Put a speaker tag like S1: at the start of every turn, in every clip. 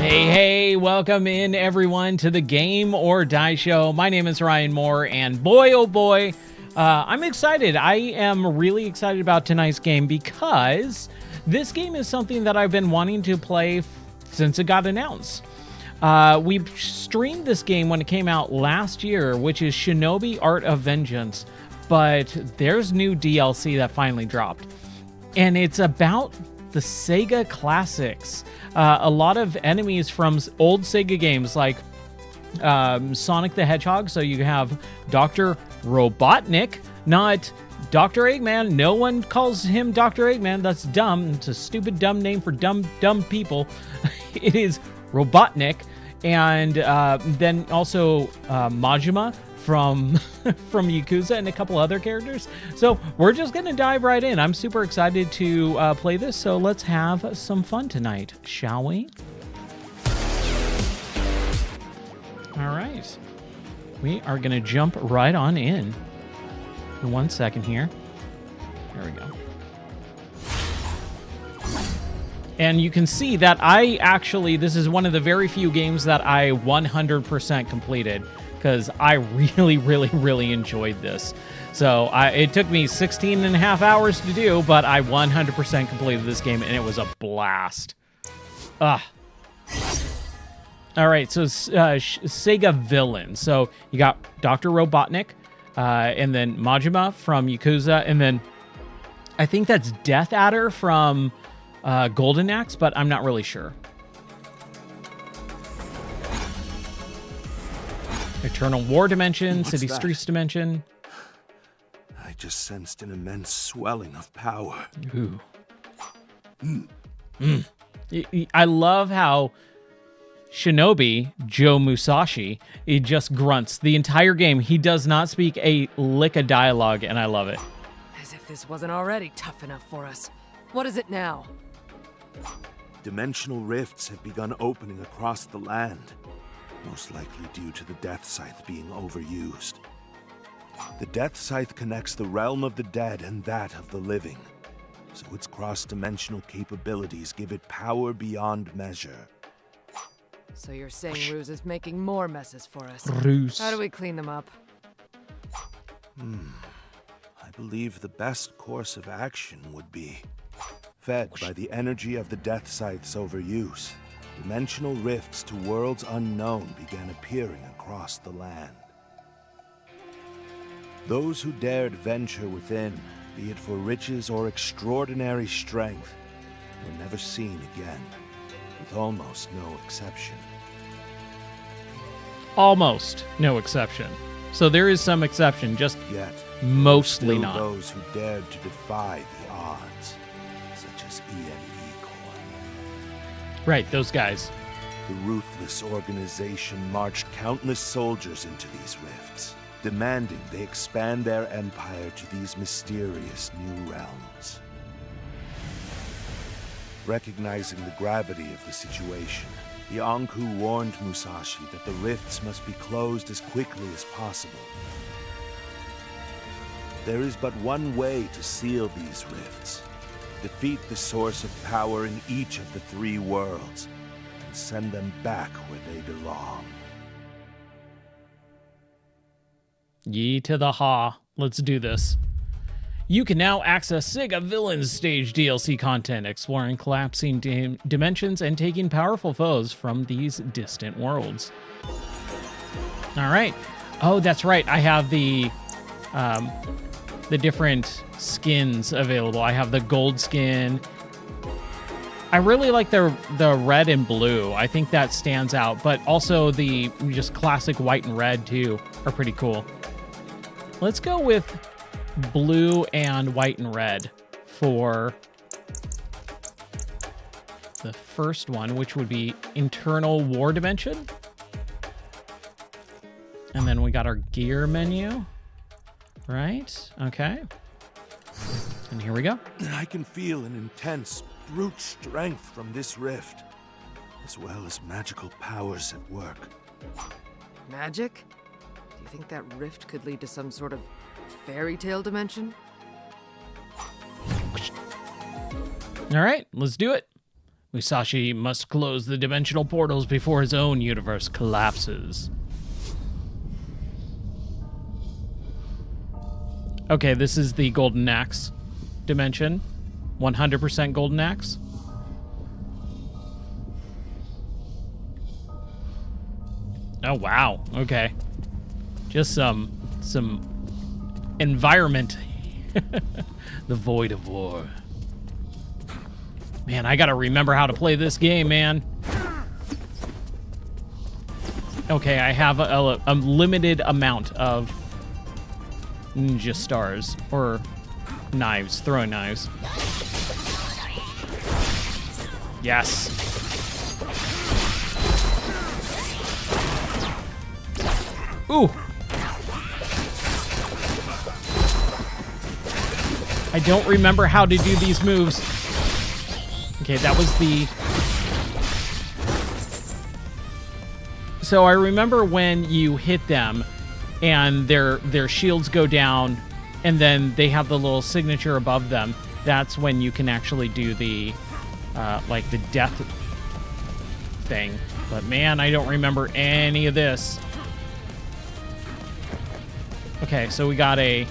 S1: Hey, welcome in everyone to the Game or Die Show. My name is Ryan Moore, and boy, oh boy, I'm excited. I am really excited about tonight's game because this game is something that I've been wanting to play since it got announced. We streamed this game when it came out last year, which is Shinobi Art of Vengeance, but there's new DLC that finally dropped, and it's about the Sega classics. A lot of enemies from old Sega games like Sonic the Hedgehog. So you have Dr. Robotnik, not Dr. Eggman. No one calls him Dr. Eggman. That's dumb. It's a stupid, dumb name for dumb people. It is Robotnik. And then also Majima from Yakuza and a couple other characters. So we're just going to dive right in. I'm super excited to play this, so let's have some fun tonight, shall we? All right. We are going to jump right on in. 1 second here. There we go. And you can see that this is one of the very few games that I 100% completed, because I really enjoyed this. So it took me 16 and a half hours to do, but I 100% completed this game, and it was a blast. All right, so Sega villain. So you got Dr. Robotnik, and then Majima from Yakuza, and then I think that's Death Adder from Golden Axe, but I'm not really sure. Eternal War Dimension, City Streets Dimension.
S2: I just sensed an immense swelling of power.
S1: Ooh. I love how Shinobi, Joe Musashi, he just grunts. The entire game, he does not speak a lick of dialogue, and I love it.
S3: As if this wasn't already tough enough for us. What is it now?
S2: Dimensional rifts have begun opening across the land. Most likely due to the Death Scythe being overused. The Death Scythe connects the realm of the dead and that of the living, so its cross-dimensional capabilities give it power beyond measure.
S3: So you're saying Ruse is making more messes for us?
S1: Ruse.
S3: How do we clean them up?
S2: I believe the best course of action would be fed by the energy of the Death Scythe's overuse. Dimensional rifts to worlds unknown began appearing across the land. Those who dared venture within, be it for riches or extraordinary strength, were never seen again, with almost no exception.
S1: Almost no exception. So there is some exception, just
S2: Yet,
S1: mostly
S2: still
S1: not.
S2: those who dared to defy the odds, such as EME Corps.
S1: Right, those guys.
S2: The ruthless organization marched countless soldiers into these rifts, demanding they expand their empire to these mysterious new realms. Recognizing the gravity of the situation, the Anku warned Musashi that the rifts must be closed as quickly as possible. There is but one way to seal these rifts. Defeat the source of power in each of the three worlds, and send them back where they belong.
S1: Ye to the ha. Let's do this. You can now access Sega Villains Stage DLC content, exploring collapsing dimensions and taking powerful foes from these distant worlds. All right. Oh, that's right. I have the different skins available. I have the gold skin. I really like the red and blue. I think that stands out, but also the just classic white and red too are pretty cool. Let's go with blue and white and red for the first one, which would be Internal War Dimension. And then we got our gear menu. Right? Okay. And here we go.
S2: I can feel an intense, brute strength from this rift, as well as magical powers at work.
S3: Magic? Do you think that rift could lead to some sort of fairy tale dimension?
S1: All right, let's do it. Musashi must close the dimensional portals before his own universe collapses. Okay, this is the Golden Axe dimension. 100% Golden Axe. Oh, wow. Okay. Just some environment. The Void of War. Man, I gotta remember how to play this game, man. Okay, I have a limited amount of ninja stars, or knives, throwing knives. Yes. Ooh. I don't remember how to do these moves. Okay, that was the... So I remember when you hit them and their shields go down and then they have the little signature above them. That's when you can actually do the, like the death thing. But man, I don't remember any of this. Okay, so we got a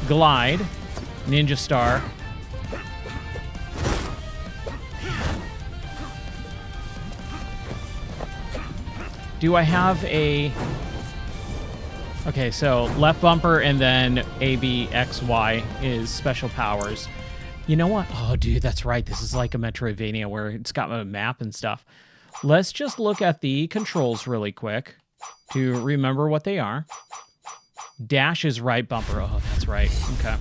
S1: glide, ninja star. Do I have a... Okay, so left bumper and then A, B, X, Y is special powers. You know what? Oh, dude, that's right. This is like a Metroidvania where it's got a map and stuff. Let's just look at the controls really quick to remember what they are. Dash is right bumper. Oh, that's right. Okay.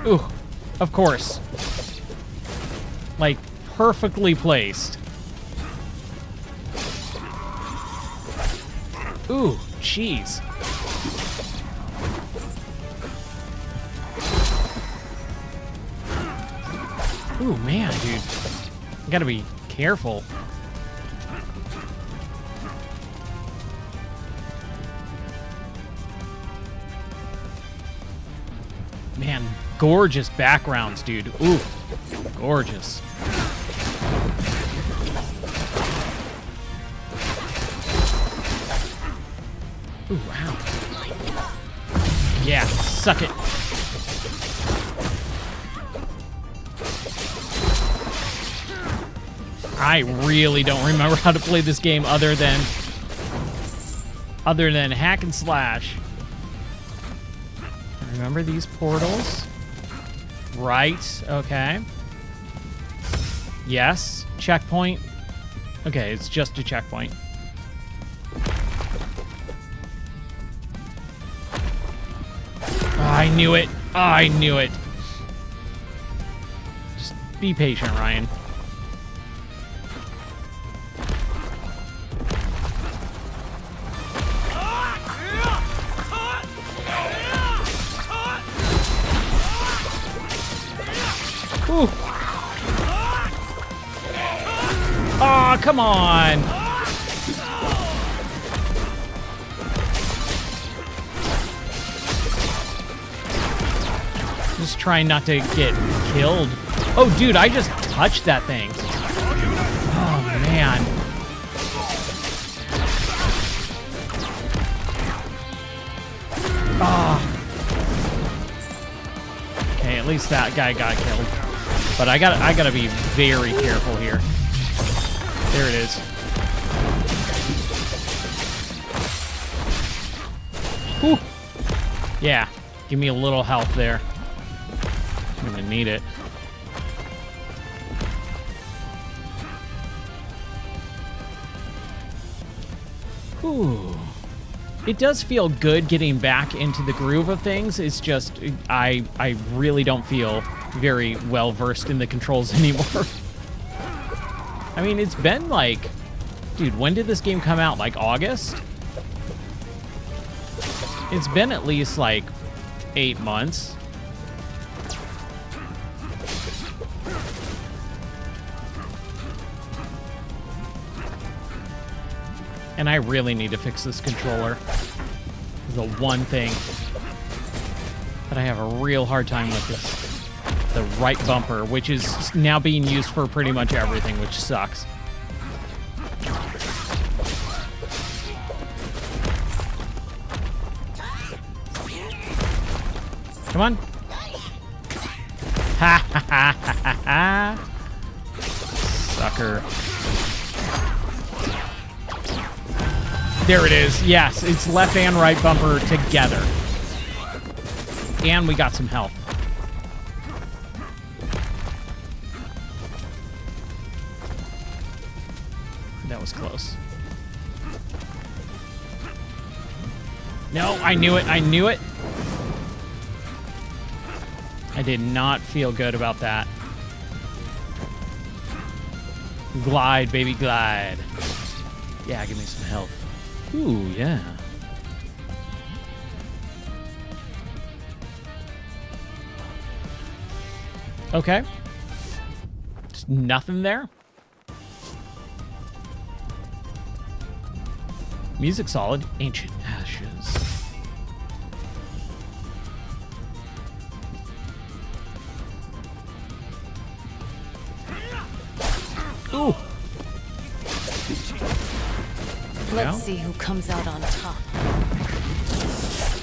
S1: Ooh, of course. Like, perfectly placed. Ooh, jeez. Ooh, man, dude. I gotta be careful. Man, gorgeous backgrounds, dude. Ooh, gorgeous. Ooh, wow. Yeah, suck it. I really don't remember how to play this game other than hack and slash. Remember these portals? Right, okay. Yes, checkpoint. Okay, it's just a checkpoint. Oh, I knew it. Oh, I knew it. Just be patient, Ryan. Ooh. Oh, come on. Just trying not to get killed. Oh, dude, I just touched that thing. Oh, man. Ah. Okay, at least that guy got killed. But I gotta be very careful here. There it is. Whew. Yeah, give me a little health there. I'm gonna need it. Ooh. It does feel good getting back into the groove of things. It's just, I really don't feel very well versed in the controls anymore. I mean, it's been like, dude, when did this game come out? Like August? It's been at least like 8 months. And I really need to fix this controller. the one thing that I have a real hard time with is the right bumper, which is now being used for pretty much everything, which sucks. Come on. Ha ha ha ha ha. Sucker. There it is. Yes, it's left and right bumper together. And we got some health. That was close. No, I knew it. I knew it. I did not feel good about that. Glide, baby, glide. Yeah, give me some health. Ooh, yeah. Okay. Just nothing there. Music solid. Ancient Ashes. Ooh.
S4: Let's see who comes out on top.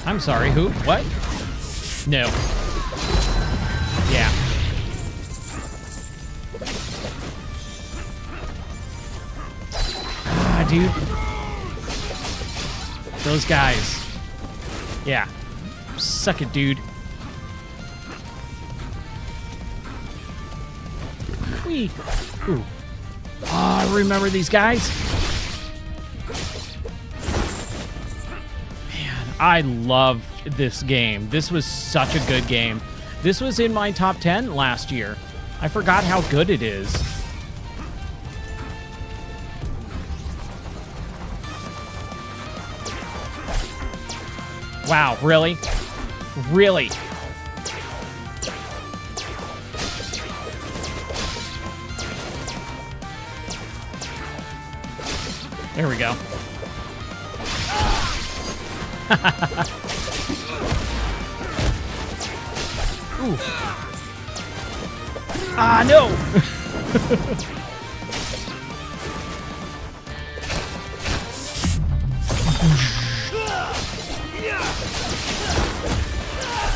S1: I'm sorry, who? What? No. Yeah. Ah, dude. Those guys. Yeah. Suck it, dude. Whee. Ooh. Oh, I remember these guys. Man, I loved this game. This was such a good game. This was in my top 10 last year. I forgot how good it is. Wow, really? Really? There we go. Ooh. Ah, no!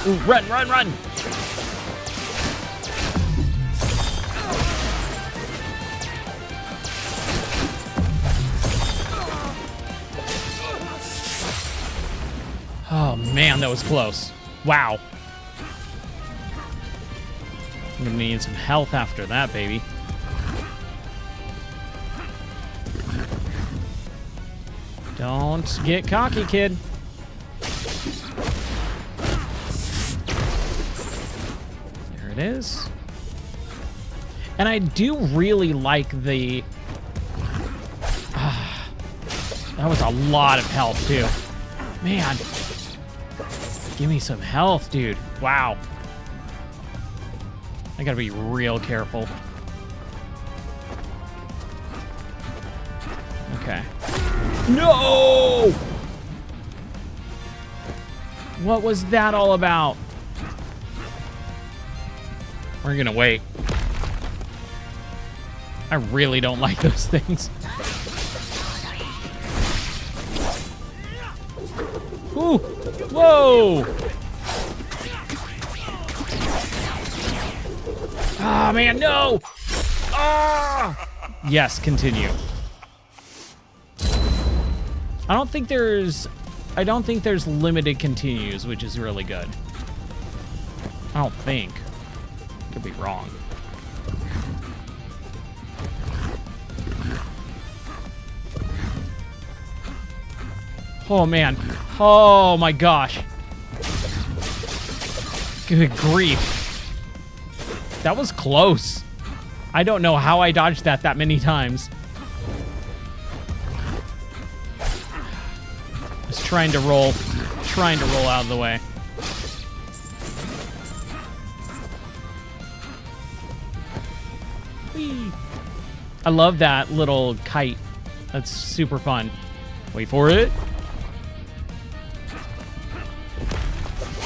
S1: Ooh, run, run, run! Oh, man, that was close. Wow. I'm gonna need some health after that, baby. Don't get cocky, kid. There it is. And I do really like the... that was a lot of health, too. Man. Give me some health, dude. Wow. I gotta be real careful. Okay. No! What was that all about? We're gonna wait. I really don't like those things. Ooh! Whoa! Ah, man, no! Ah! Yes, continue. I don't think there's limited continues, which is really good. I don't think. Could be wrong. Oh, man. Oh, my gosh. Good grief. That was close. I don't know how I dodged that many times. Just trying to roll out of the way. Whee. I love that little kite. That's super fun. Wait for it.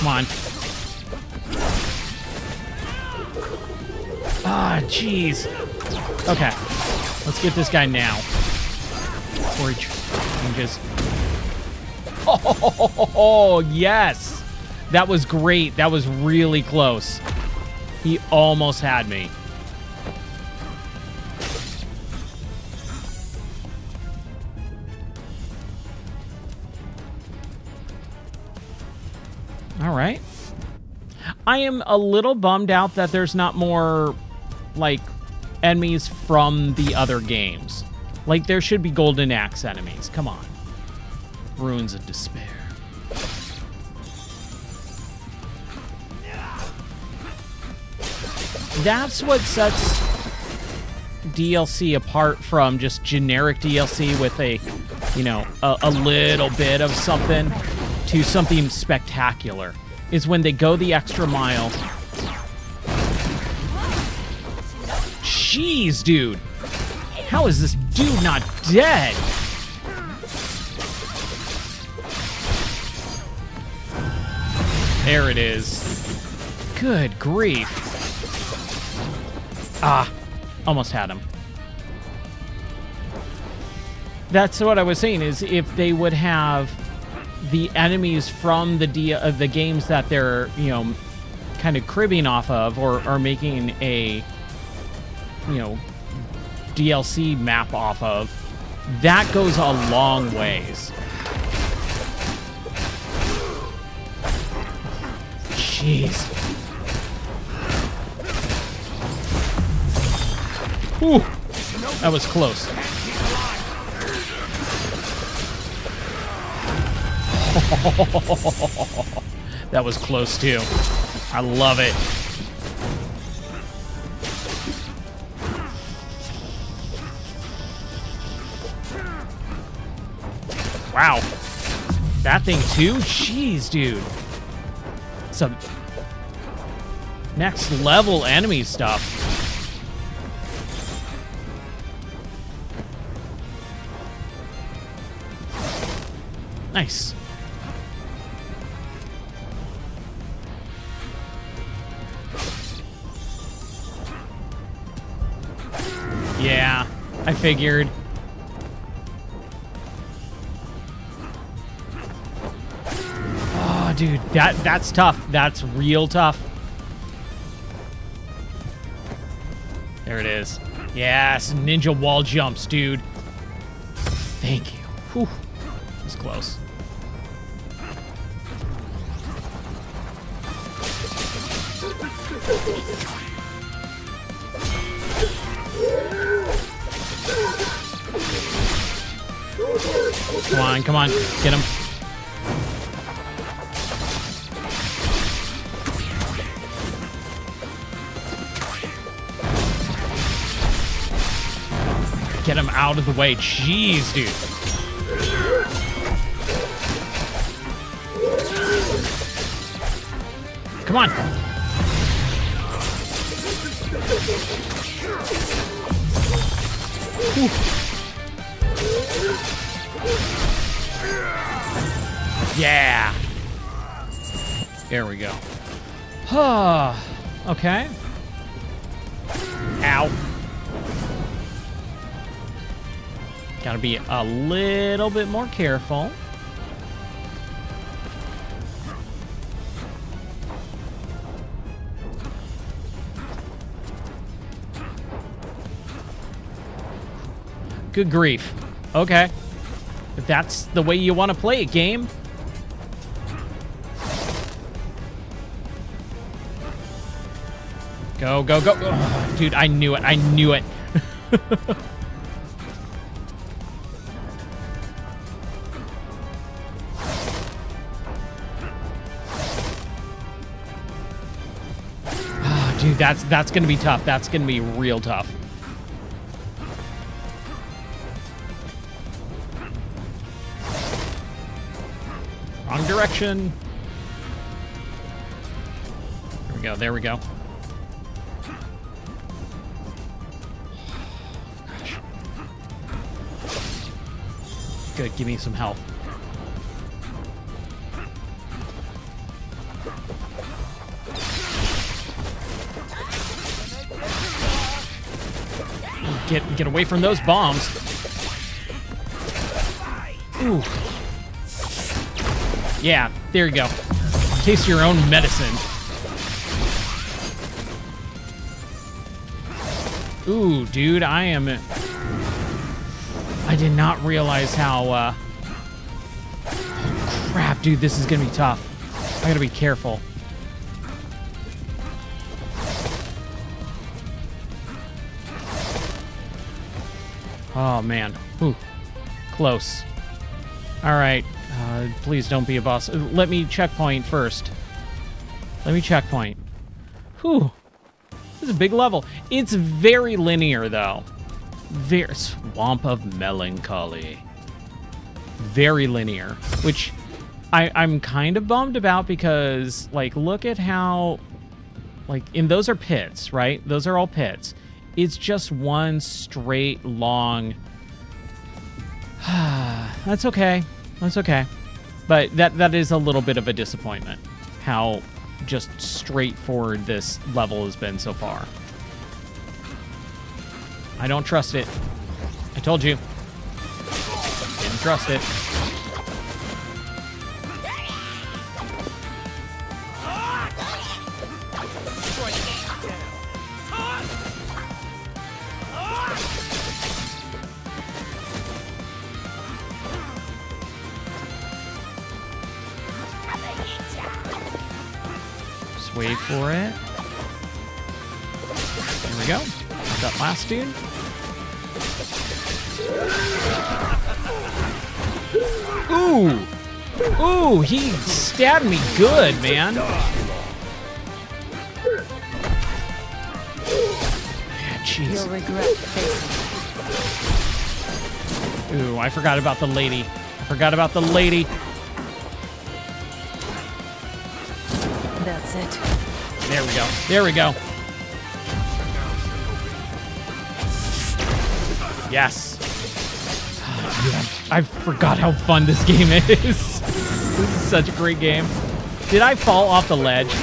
S1: Come on. Ah, jeez. Okay. Let's get this guy now. Before he changes. Oh, yes. That was great. That was really close. He almost had me. All right. I am a little bummed out that there's not more, like, enemies from the other games. Like, there should be Golden Axe enemies. Come on. Ruins of Despair. That's what sets DLC apart from just generic DLC with a, you know, a little bit of something to something spectacular, is when they go the extra mile. Jeez, dude. How is this dude not dead? There it is. Good grief. Ah, almost had him. That's what I was saying, is if they would have the enemies from the games that they're, you know, kind of cribbing off of, or making a, you know, DLC map off of, that goes a long ways. Jeez. Ooh, that was close. That was close too. I love it. Wow. That thing too? Jeez, dude. Some next level enemy stuff. Nice. Yeah, I figured. Oh, dude, that's tough. That's real tough. There it is. Yes, ninja wall jumps, dude. Thank you. Whew. That was close. Come on, get him. Get him out of the way. Jeez, dude. Come on. Ooh. Yeah. There we go. Okay. Ow. Gotta be a little bit more careful. Good grief. Okay. If that's the way you want to play a game. Go, go, go. Oh, dude, I knew it. I knew it. Oh, dude, that's going to be tough. That's going to be real tough. Wrong direction. There we go. There we go. Gosh. Good. Give me some health. Get away from those bombs. Ooh. Yeah, there you go. Taste your own medicine. Ooh, dude, I did not realize how, crap, dude, this is gonna be tough. I gotta be careful. Oh, man. Ooh, close. All right, please don't be a boss. Let me checkpoint first. Let me checkpoint. Whew. This is a big level. It's very linear, though. Very Swamp of Melancholy. Very linear, which I'm kind of bummed about because, like, look at how, like, and those are pits, right? Those are all pits. It's just one straight, long... That's okay. That's okay. But that is a little bit of a disappointment, how just straightforward this level has been so far. I don't trust it. I told you. Didn't trust it. Just wait for it. There we go. That last dude. Ooh! Ooh, he stabbed me good, man. Yeah, jeez.
S4: You'll regret facing
S1: Ooh, I forgot about the lady. I forgot about the lady.
S4: That's it.
S1: There we go. There we go. Yes. Yeah, I forgot how fun this game is. This is such a great game. Did I fall off the ledge?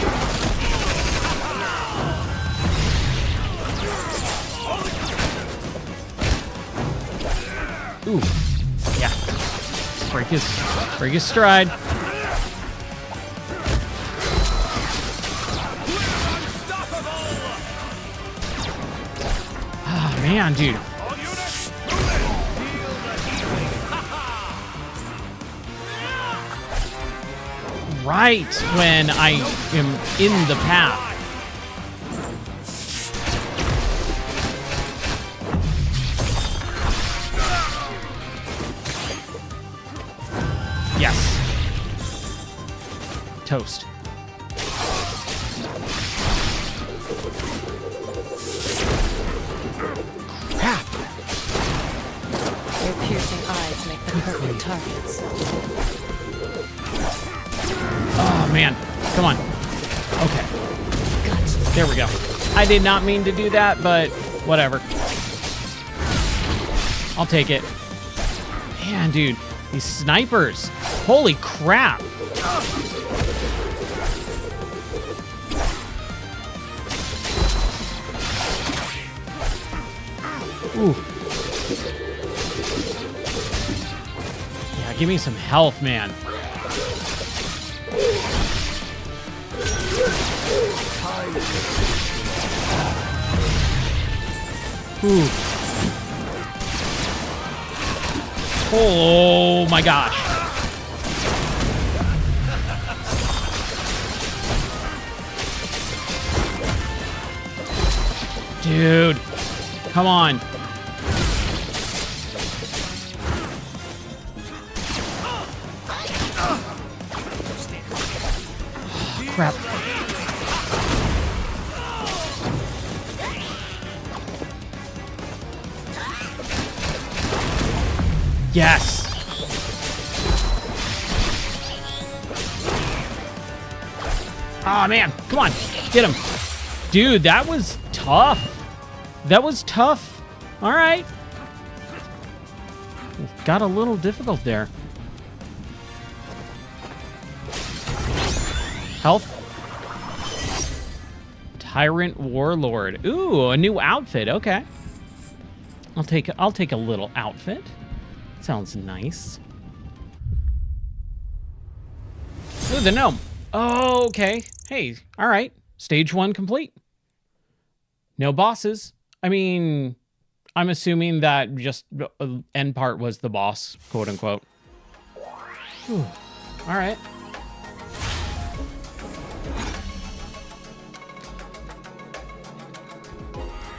S1: Ooh. Yeah. Break his stride. Ah, man, dude. Right when I am in the path. Yes. Toast. Crap.
S4: Your piercing eyes make them perfect targets.
S1: Oh, man. Come on. Okay.
S4: Gotcha.
S1: There we go. I did not mean to do that, but whatever. I'll take it. Man, dude. These snipers. Holy crap. Ooh. Yeah, give me some health, man. Ooh. Oh my gosh. Dude. Come on. Oh, crap. Yes. Oh, man. Come on. Get him. Dude, that was tough. That was tough. All right. Got a little difficult there. Health. Tyrant Warlord. Ooh, a new outfit. Okay. I'll take a little outfit. Sounds nice. Ooh, the gnome. Oh, okay. Hey, all right. Stage 1 complete. No bosses. I mean, I'm assuming that just the end part was the boss, quote unquote. Whew. All right.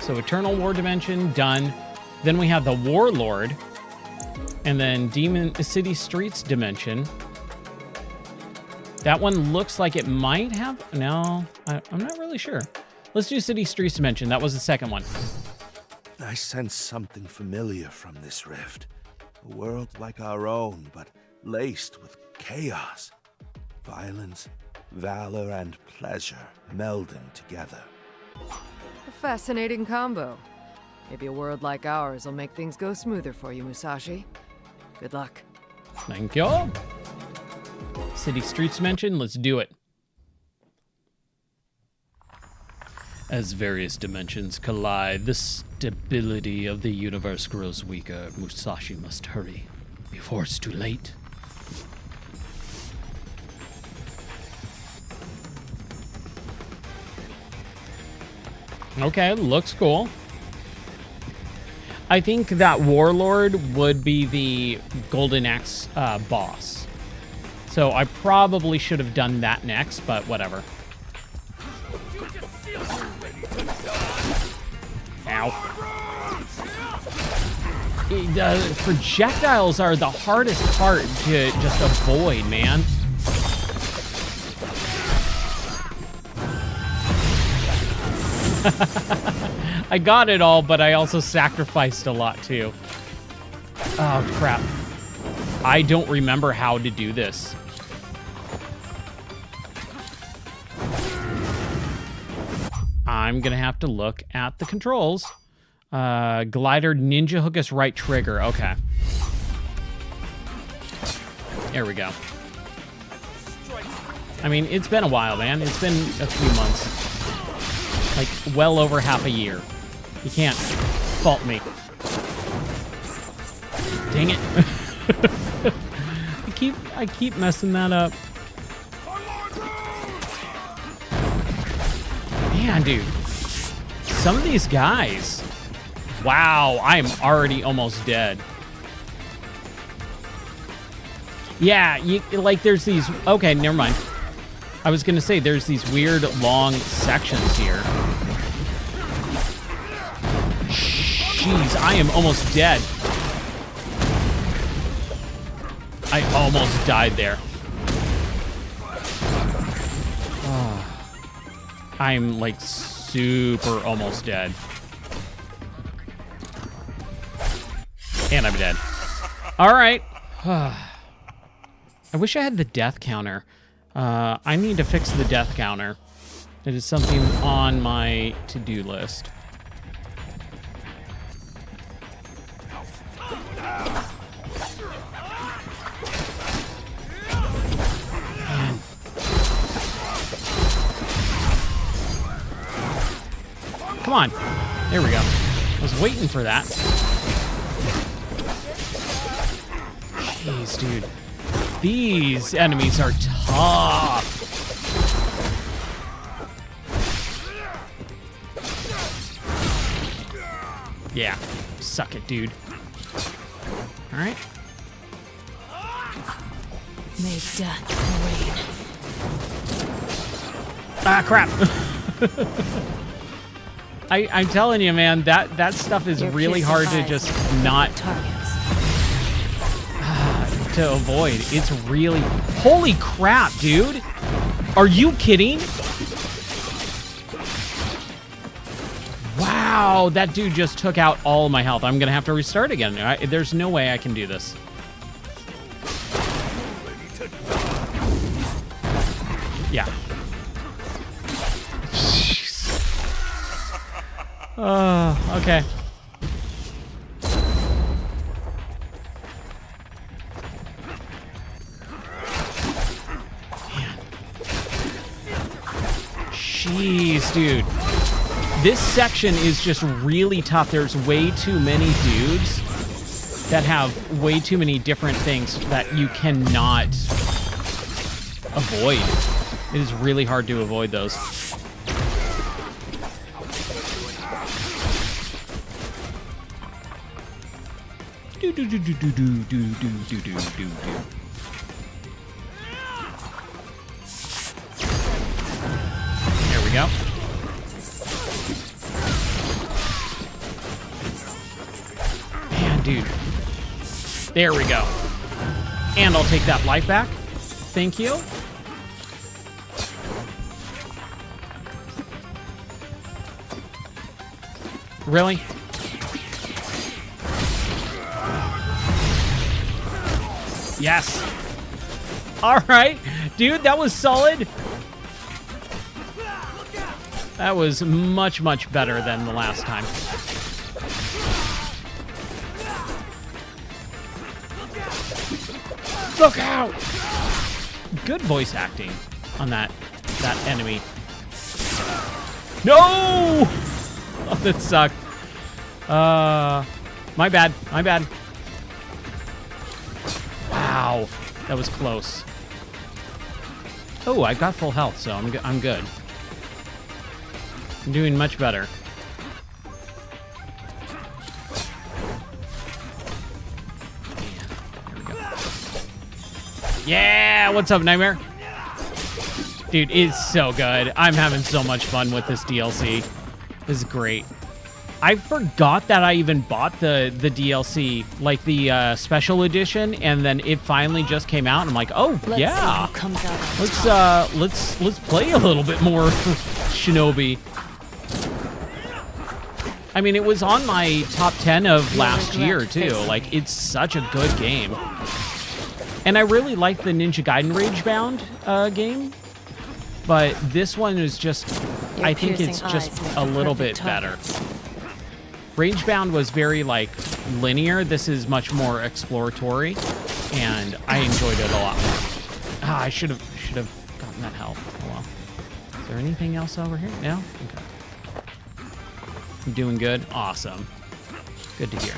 S1: So Eternal War Dimension, done. Then we have the Warlord. And then Demon City Streets Dimension. That one looks like it might have... No, I'm not really sure. Let's do City Streets Dimension. That was the second one.
S2: I sense something familiar from this rift. A world like our own, but laced with chaos. Violence, valor, and pleasure melding together.
S3: A fascinating combo. Maybe a world like ours will make things go smoother for you, Musashi. Good luck.
S1: Thank you. City Streets Dimension, let's do it. As various dimensions collide, the stability of the universe grows weaker. Musashi must hurry before it's too late. Okay, looks cool. I think that Warlord would be the Golden Axe boss. So I probably should have done that next, but whatever. Ow. Projectiles are the hardest part to just avoid, man. I got it all, but I also sacrificed a lot too. Oh, crap. I don't remember how to do this. I'm gonna have to look at the controls. Glider ninja hook is right trigger. Okay. There we go. I mean, it's been a while, man. It's been a few months. Like, well over half a year. You can't fault me. Dang it. I keep messing that up. Man, dude. Some of these guys. Wow, I am already almost dead. Yeah, like there's these... Okay, never mind. I was gonna say, there's these weird long sections here. Jeez, I am almost dead. I almost died there. Oh. I'm like super almost dead. And I'm dead. All right. I wish I had the death counter. I need to fix the death counter. It is something on my to-do list. Man. Come on. There we go. I was waiting for that. Jeez, dude. These enemies are tough. Yeah. Suck it, dude. All right.
S4: May death reign.
S1: Ah, crap. I'm telling you, man, that stuff is
S4: Your
S1: really
S4: piercing
S1: hard to
S4: eyes
S1: just
S4: make
S1: not
S4: targets.
S1: to avoid. It's really... Holy crap, dude. Are you kidding? Wow, that dude just took out all my health. I'm going to have to restart again. There's no way I can do this. Yeah. Okay. Man. Jeez, dude. This section is just really tough. There's way too many dudes that have way too many different things that you cannot avoid. It is really hard to avoid those. Do do do do do do do do do do do. There we go. Man, dude. There we go. And I'll take that life back. Thank you. Really? Yes. All right. Dude, that was solid. That was much, much better than the last time. Look out! Good voice acting on that enemy. No! Oh, that sucked. My bad. My bad. Wow, that was close. Oh, I got full health, so I'm good. I'm doing much better. Yeah, what's up, Nightmare? Dude, it's so good. I'm having so much fun with this DLC. This is great. I forgot that I even bought the DLC, like the special edition, and then it finally just came out, and I'm like, oh yeah, let's play a little bit more Shinobi. I mean, it was on my top 10 of last year too. Like, it's such a good game. And I really like the Ninja Gaiden Ragebound game, but this one is just, I think it's just a little bit better. Ragebound was very, like, linear. This is much more exploratory, and I enjoyed it a lot more. Ah, I should have gotten that health. Oh, well. Is there anything else over here? No? Okay. I'm doing good? Awesome. Good to hear.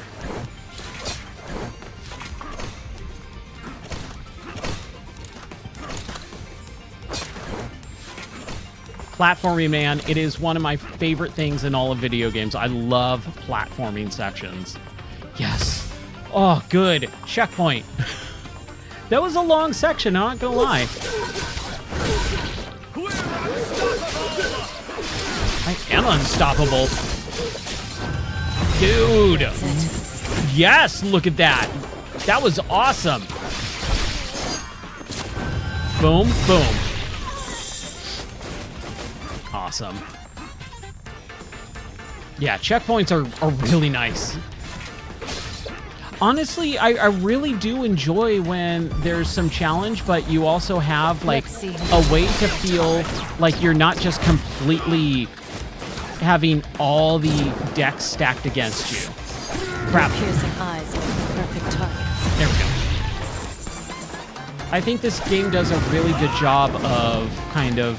S1: Platforming, man, it is one of my favorite things in all of video games. I love platforming sections. Yes. Oh, good. Checkpoint. That was a long section, I'm not gonna lie. I am unstoppable. Dude. Yes, look at that. That was awesome. Boom, boom. Awesome. Yeah, checkpoints are really nice. Honestly, I really do enjoy when there's some challenge, but you also have, like, a way to feel like you're not just completely having all the decks stacked against you. Crap.
S4: Piercing eyes like the perfect target.
S1: There we go. I think this game does a really good job of kind of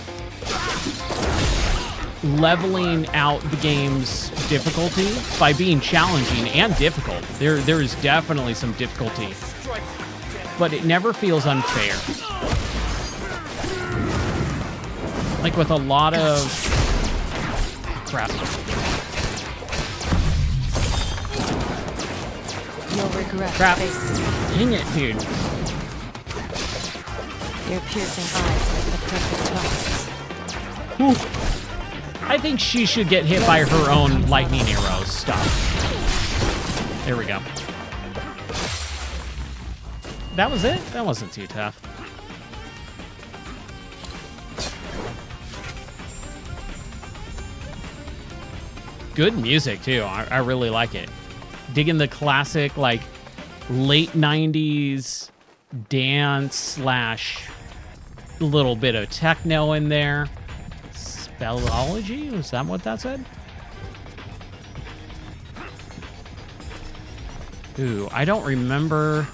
S1: leveling out the game's difficulty by being challenging and difficult. There is definitely some difficulty, but it never feels unfair. Like with a lot of crap.
S4: You'll regret
S1: Crap.
S4: facing
S1: Dang it, dude.
S4: your piercing eyes like the perfect targets.
S1: Whew. I think she should get hit by her own lightning arrows. Stop. There we go. That was it? That wasn't too tough. Good music, too. I really like it. Digging the classic, like, late 90s dance slash little bit of techno in there. Spellology? Was that what that said? Ooh, I don't remember.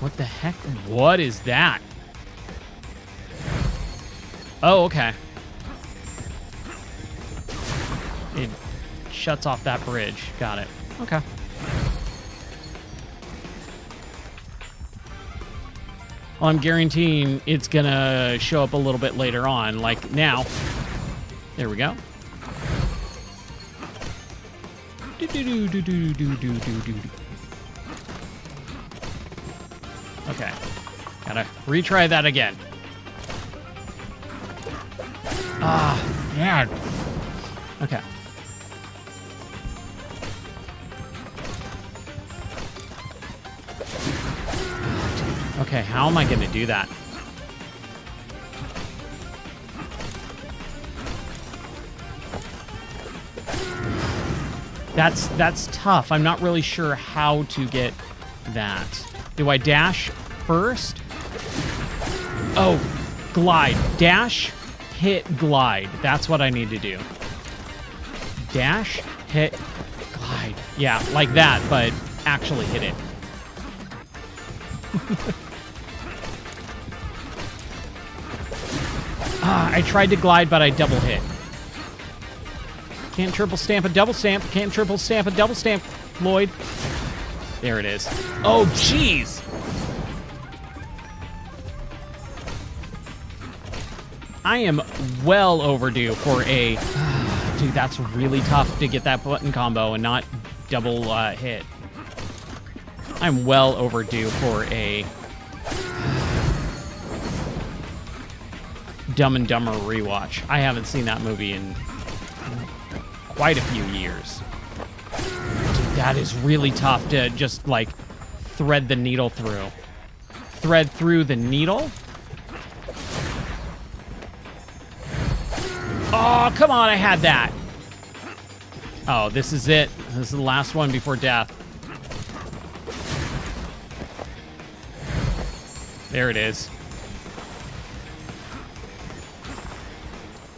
S1: What the heck? What is that? Oh, okay. it shuts off that bridge. Got it. Okay. Well, I'm guaranteeing it's gonna show up a little bit later on, like now. There we go. Okay. Gotta retry that again. Ah, yeah. Okay. Okay, how am I gonna do that? That's tough. I'm not really sure how to get that. Do I dash first? Oh, glide. Dash, hit, glide. That's what I need to do. Dash, hit, glide. Yeah, like that, but actually hit it. I tried to glide, but I double hit. Can't triple stamp a double stamp. Can't triple stamp a double stamp, Lloyd. There it is. Oh, jeez. I am well overdue for a... Dude, that's really tough to get that button combo and not double hit. I'm well overdue for a... Dumb and Dumber rewatch. I haven't seen that movie in quite a few years. Dude, that is really tough to just, like, thread the needle through. Thread through the needle? Oh, come on, I had that. Oh, this is it. This is the last one before death. There it is.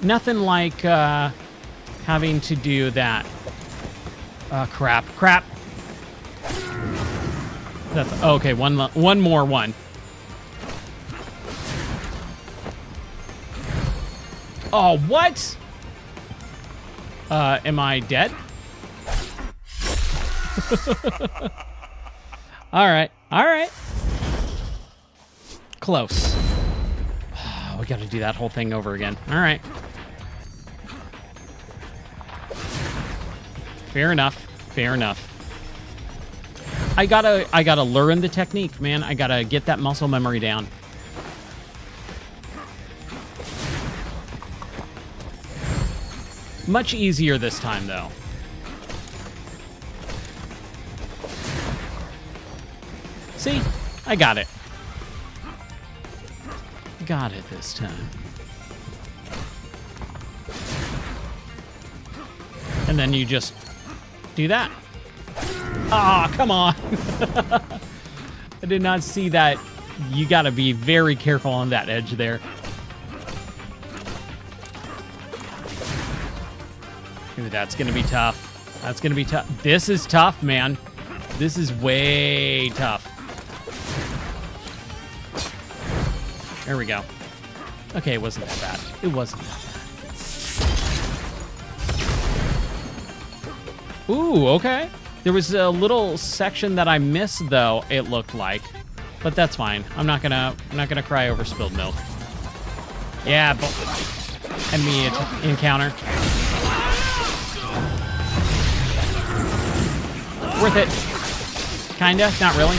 S1: Nothing like having to do that. Crap. That's okay. One more one. Oh, what? Am I dead? All right. Close. Oh, we got to do that whole thing over again. All right. Fair enough. I gotta learn the technique, man. I gotta get that muscle memory down. Much easier this time, though. See? I got it. Got it this time. And then you just do that. Ah, come on. I did not see that. You gotta be very careful on that edge there. Ooh, that's gonna be tough. This is tough, man. This is way tough. There we go. Okay, it wasn't that bad. Ooh, okay. There was a little section that I missed, though, it looked like. But that's fine. I'm not gonna cry over spilled milk. Yeah, enemy encounter. Worth it. Kinda, not really.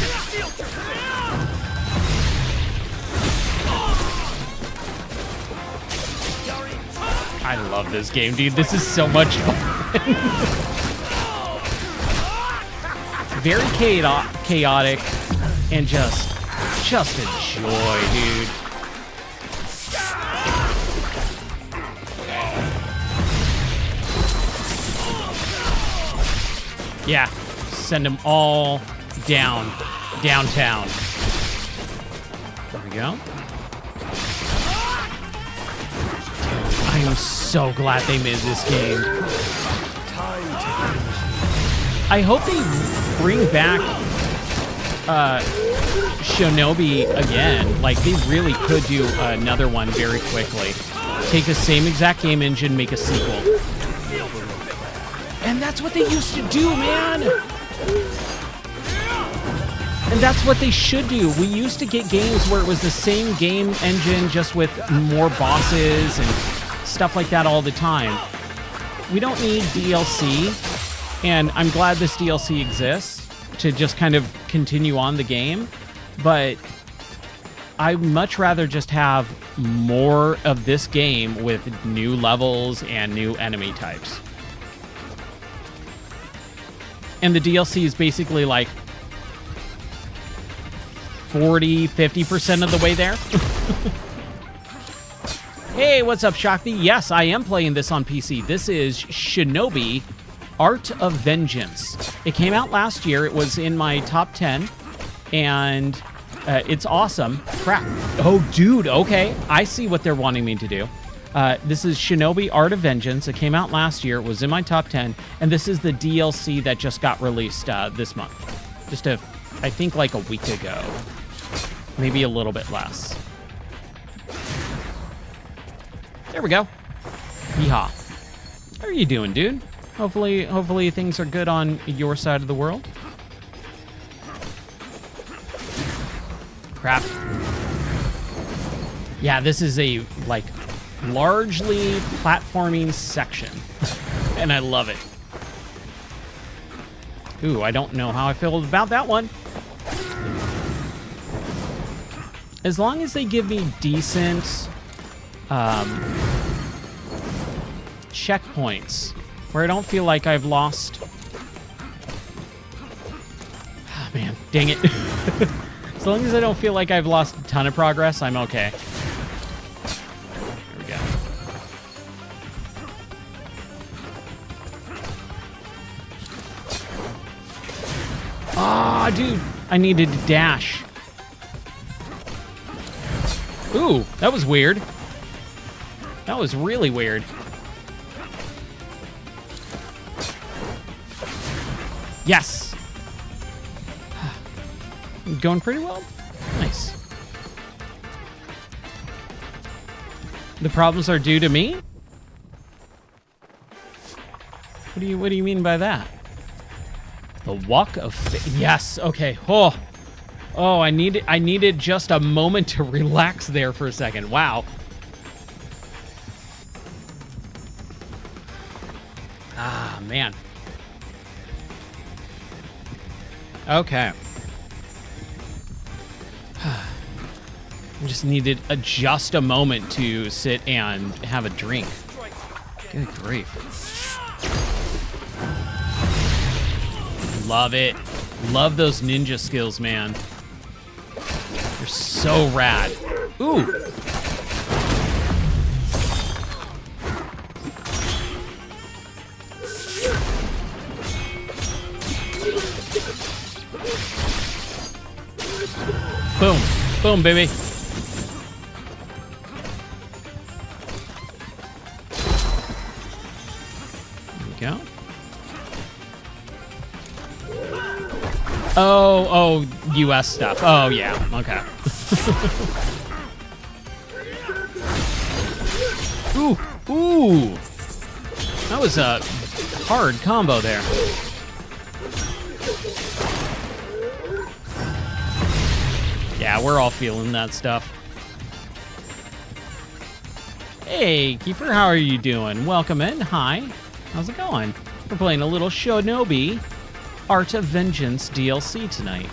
S1: I love this game, dude. This is so much fun. Very chaotic and just a joy, dude. Yeah, send them all downtown. There we go. I am so glad they made this game. I hope they bring back Shinobi again. Like, they really could do another one very quickly. Take the same exact game engine, make a sequel. And that's what they used to do, man. And that's what they should do. We used to get games where it was the same game engine, just with more bosses and stuff like that all the time. We don't need DLC, and I'm glad this DLC exists to just kind of continue on the game, but I'd much rather just have more of this game with new levels and new enemy types. And the DLC is basically like 40-50% of the way there. Hey, what's up, Shakti? Yes, I am playing this on PC. This is Shinobi, Art of Vengeance. It came out last year. It was in my top 10, and it's awesome. Crap. Oh, dude, okay. I see what they're wanting me to do. This is Shinobi, Art of Vengeance. It came out last year. It was in my top 10, and this is the DLC that just got released this month. I think like a week ago. Maybe a little bit less. There we go. Yeehaw. How are you doing, dude? Hopefully things are good on your side of the world. Crap. Yeah, this is a, like, largely platforming section. And I love it. Ooh, I don't know how I feel about that one. As long as they give me decent checkpoints where I don't feel like I've lost. Oh, man, dang it. As long as I don't feel like I've lost a ton of progress, I'm okay. There we go. Ah, dude, I needed to dash. Ooh, that was weird. That was really weird. Yes. Going pretty well. Nice. The problems are due to me? What do you mean by that? The walk of fame. Yes. Okay. Oh, I needed just a moment to relax there for a second. Wow. Ah, man. Okay. I just needed just a moment to sit and have a drink. Good grief. Love it. Love those ninja skills, man. They're so rad. Ooh. Boom. Boom, baby. There we go. Oh, US stuff. Oh, yeah. Okay. Ooh. That was a hard combo there. Yeah, we're all feeling that stuff. Hey, Kiefer, how are you doing? Welcome in. Hi. How's it going? We're playing a little Shinobi Art of Vengeance DLC tonight.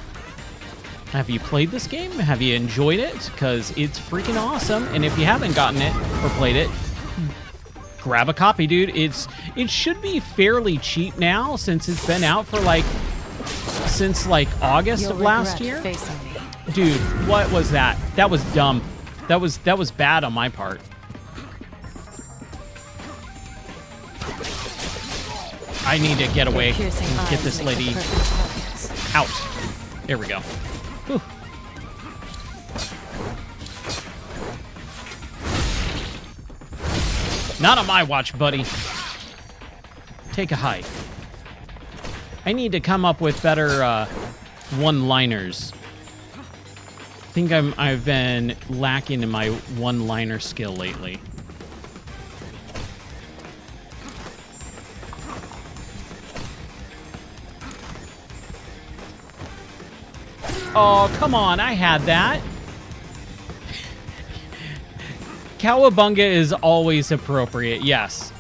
S1: Have you played this game? Have you enjoyed it? Because it's freaking awesome. And if you haven't gotten it or played it, grab a copy, dude. It should be fairly cheap now since it's been out for since August of last year. Dude, what was that? That was dumb. That was bad on my part. I need to get away and get this lady out. There we go. Whew. Not on my watch, buddy. Take a hike. I need to come up with better one-liners. I think I've been lacking in my one-liner skill lately. Oh, come on. I had that. Cowabunga is always appropriate, yes.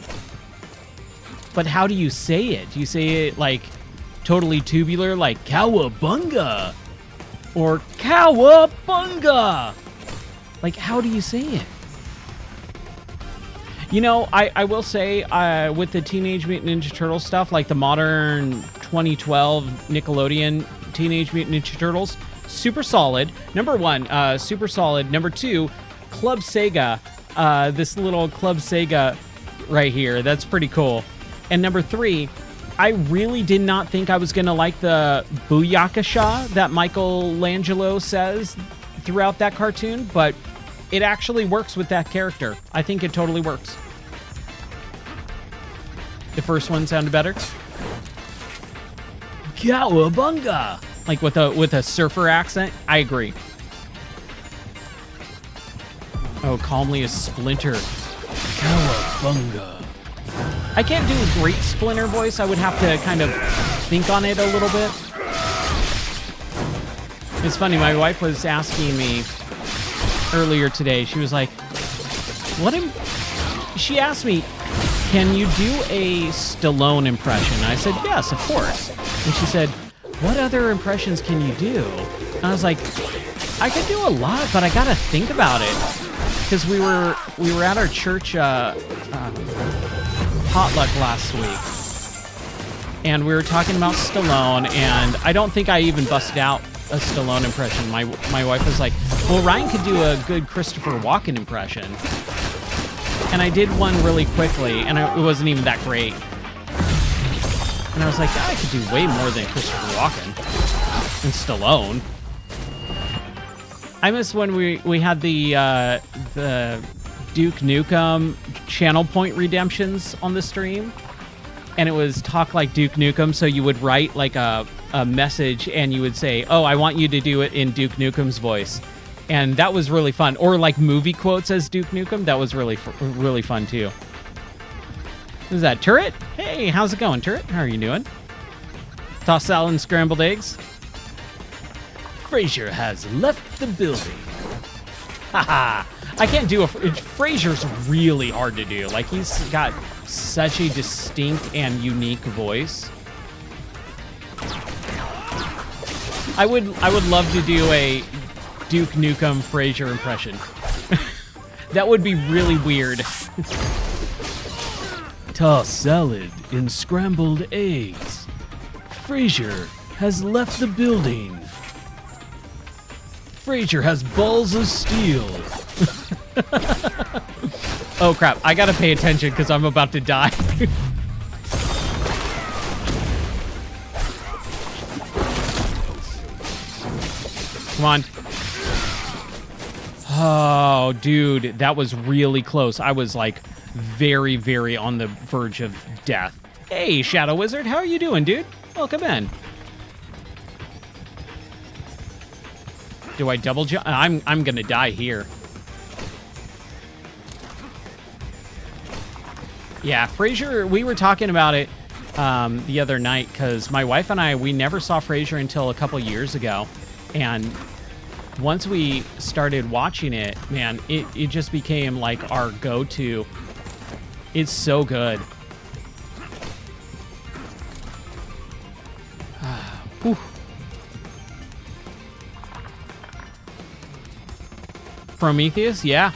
S1: But how do you say it? Do you say it like totally tubular, like cowabunga? Or cowabunga? Like, how do you say it? You know, I will say, with the Teenage Mutant Ninja Turtles stuff, like the modern 2012 Nickelodeon Teenage Mutant Ninja Turtles, super solid. Number one, super solid. Number two, Club Sega. This little Club Sega right here. That's pretty cool. And number three, I really did not think I was going to like the Booyakasha that Michelangelo says throughout that cartoon, but it actually works with that character. I think it totally works. The first one sounded better. Cowabunga! Like with a surfer accent. I agree. Oh, calmly as Splinter. Cowabunga. I can't do a great Splinter voice. I would have to kind of think on it a little bit. It's funny, my wife was asking me earlier today. She was like, she asked me, can you do a Stallone impression? I said, yes, of course. And she said, what other impressions can you do? And I was like, I could do a lot, but I gotta think about it. Because we were at our church potluck last week, and we were talking about Stallone, and I don't think I even busted out a Stallone impression. My wife was like, well, Ryan could do a good Christopher Walken impression. And I did one really quickly, and it wasn't even that great. And I was like, I could do way more than Christopher Walken and Stallone. I miss when we had the Duke Nukem channel point redemptions on the stream, and it was talk like Duke Nukem, so you would write like a message and you would say, oh, I want you to do it in Duke Nukem's voice. And that was really fun. Or like movie quotes as Duke Nukem. That was really fun too. Who's that, Turret? Hey, how's it going, Turret? How are you doing? Tossed salad and scrambled eggs. Frasier has left the building. Haha. I can't do Frasier's really hard to do. Like, he's got such a distinct and unique voice. I would love to do a Duke Nukem Frasier impression. That would be really weird. Tossed salad and scrambled eggs. Frasier has left the building. Frasier has balls of steel. Oh crap, I gotta pay attention because I'm about to die. Come on. Oh, dude, that was really close. I was like very, very on the verge of death. Hey, Shadow Wizard, how are you doing, dude? Welcome in. Do I double jump? I'm gonna die here. Yeah, Frasier, we were talking about it the other night because my wife and I, we never saw Frasier until a couple years ago. And once we started watching it, man, it just became like our go-to. It's so good. Whew. Prometheus, yeah.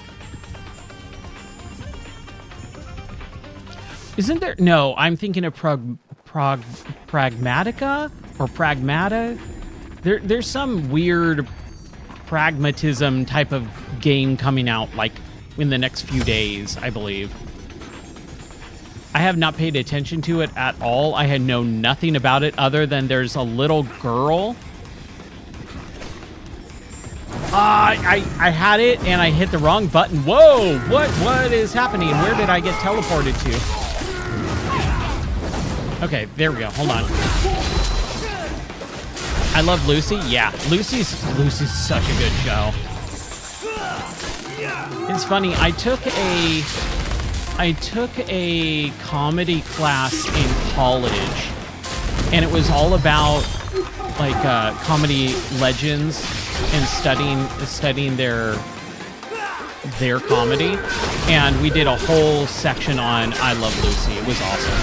S1: Isn't there? No, I'm thinking of Pragmatica or Pragmata. There's some weird pragmatism type of game coming out like in the next few days, I believe. I have not paid attention to it at all. I had known nothing about it other than there's a little girl. I had it and I hit the wrong button. Whoa, what is happening? Where did I get teleported to? Okay, there we go. Hold on. I love Lucy. Yeah, Lucy's such a good show. It's funny. I took a comedy class in college, and it was all about comedy legends and studying their comedy, and we did a whole section on I Love Lucy. It was awesome.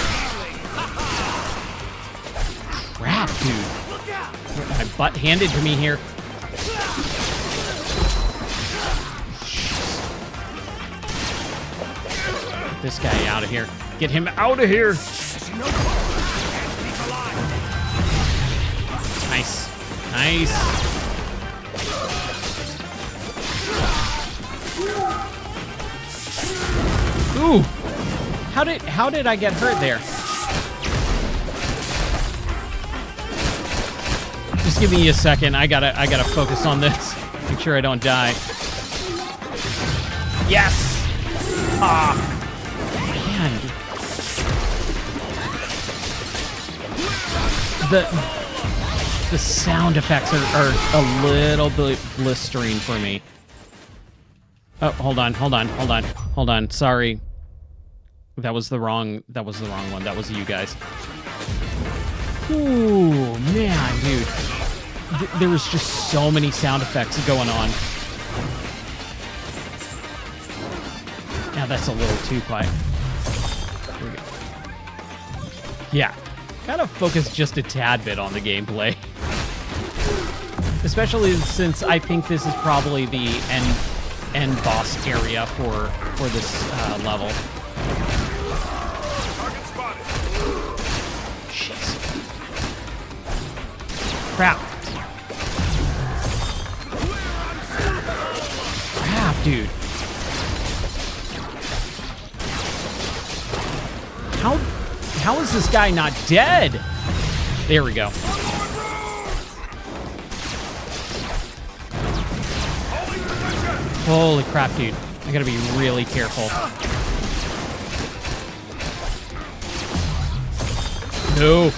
S1: Crap, dude. My butt handed to me here. Get this guy out of here. Get him out of here. Nice. Nice. Ooh. How did I get hurt there? Just give me a second. I gotta focus on this. Make sure I don't die. Yes! Ah. Man. The sound effects are a little bit blistering for me. Oh, hold on. Sorry. That was the wrong one. That was you guys. Ooh, man, dude. There was just so many sound effects going on. Now that's a little too quiet. Here we go. Yeah. Gotta focus just a tad bit on the gameplay. Especially since I think this is probably the end boss area for this level. Jeez. Crap. Crap, dude. How is this guy not dead? There we go. Holy crap, dude. I gotta be really careful. No.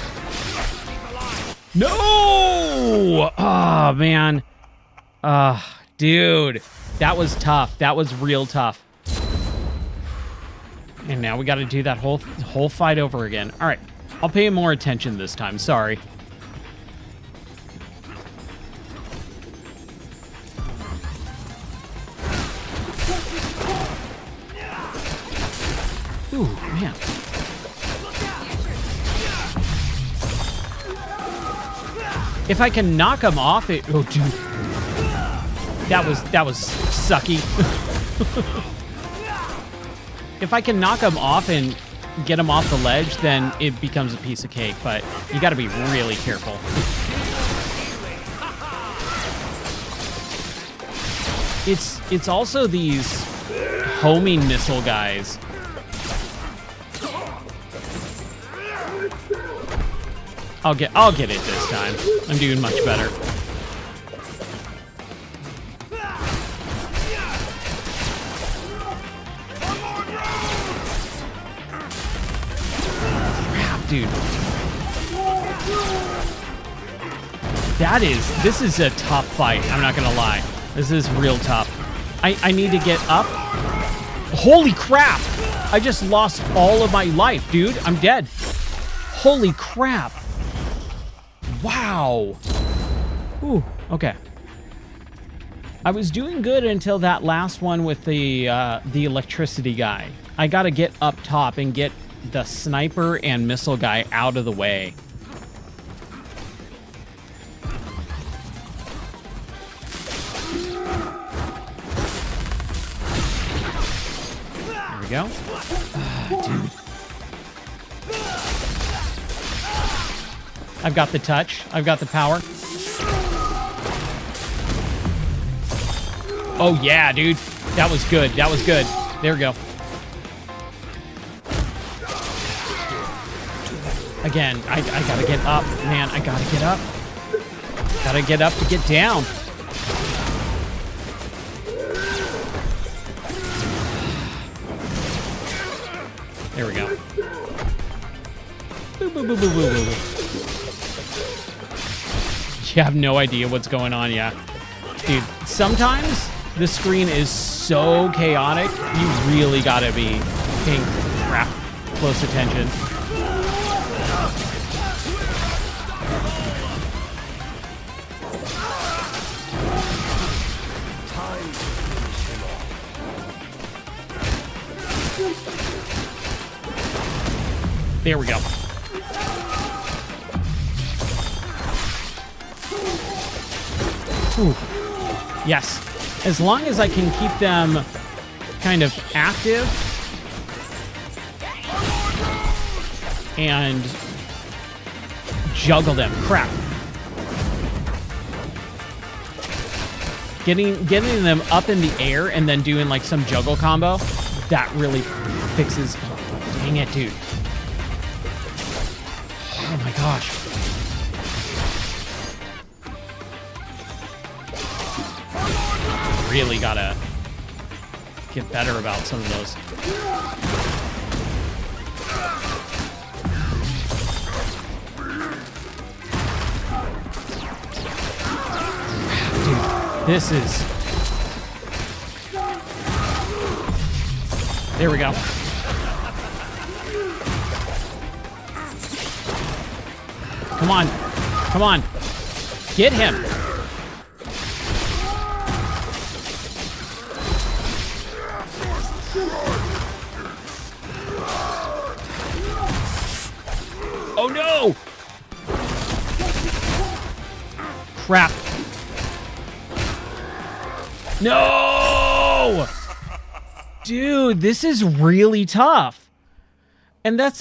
S1: No! Oh, man. Dude. That was tough. That was real tough. And now we gotta do that whole fight over again. All right. I'll pay more attention this time. Sorry. Ooh, man. If I can knock him off, it... Oh, dude. That was sucky. If I can knock him off and get him off the ledge, then it becomes a piece of cake, but you gotta be really careful. It's also these homing missile guys. I'll get it this time. I'm doing much better. Crap, dude. This is a tough fight. I'm not gonna lie. This is real tough. I need to get up. Holy crap! I just lost all of my life, dude. I'm dead. Holy crap. Wow. Ooh, okay. I was doing good until that last one with the electricity guy. I gotta get up top and get the sniper and missile guy out of the way. There we go. Dude. I've got the touch. I've got the power. Oh, yeah, dude. That was good. That was good. There we go. Again, I gotta get up. Man, I gotta get up. Gotta get up to get down. There we go. Boo, boo, boo, boo, boo, boo, boo. You have no idea what's going on, yeah. Dude, sometimes the screen is so chaotic, you really gotta be paying close attention. There we go. Ooh. Yes. As long as I can keep them kind of active and juggle them. Crap. Getting them up in the air and then doing like some juggle combo, that really fixes. Oh, dang it, dude. Oh my gosh. Really gotta get better about some of those. Dude, this is... There we go. Come on. Come on. Get him. Oh no! Crap. No! Dude, this is really tough. And that's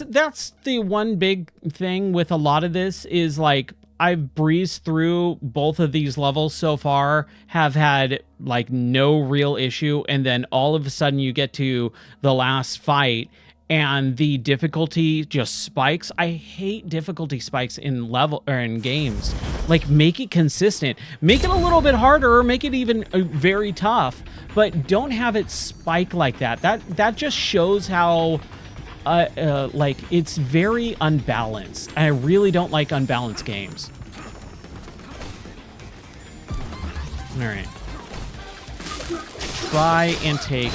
S1: the one big thing with a lot of this is like I've breezed through both of these levels so far, have had like no real issue, and then all of a sudden you get to the last fight and the difficulty just spikes. I hate difficulty spikes in level or in games. Like, make it consistent. Make it a little bit harder, or make it even very tough, but don't have it spike like that. That just shows how like it's very unbalanced. I really don't like unbalanced games. All right. Try and take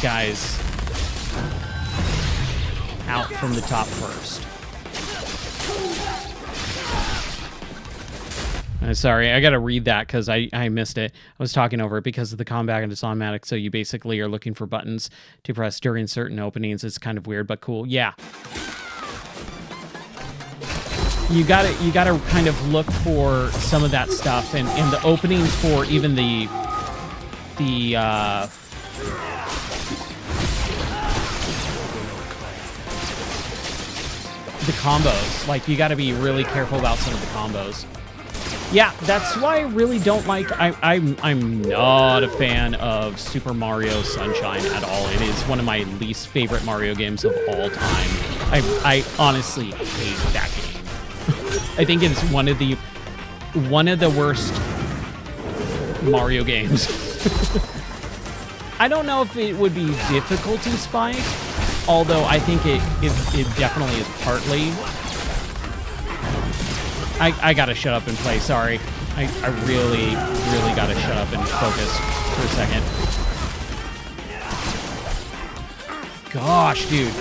S1: guys out from the top first. Sorry, I gotta read that because I missed it. I was talking over it because of the combat and it's automatic, so you basically are looking for buttons to press during certain openings. It's kind of weird, but cool. Yeah. You gotta kind of look for some of that stuff, and the openings for even the combos. Like, you gotta be really careful about some of the combos. Yeah, that's why I really don't like... I'm not a fan of Super Mario Sunshine at all. It is one of my least favorite Mario games of all time. I honestly hate that game. I think it's one of the worst Mario games. I don't know if it would be difficulty spike, although I think it definitely is partly. I gotta shut up and play, sorry. I really gotta shut up and focus for a second. Gosh, dude.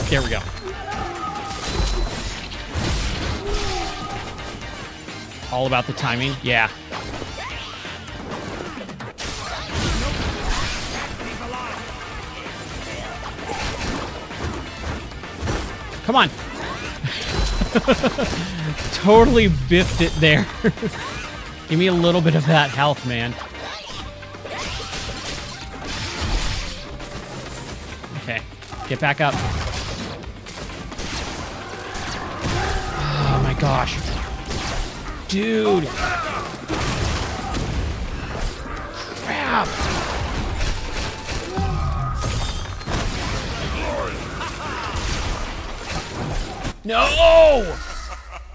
S1: There we go. All about the timing, yeah. Come on. Totally biffed it there. Give me a little bit of that health, man. Okay, get back up. Oh my gosh. Dude. Crap. No!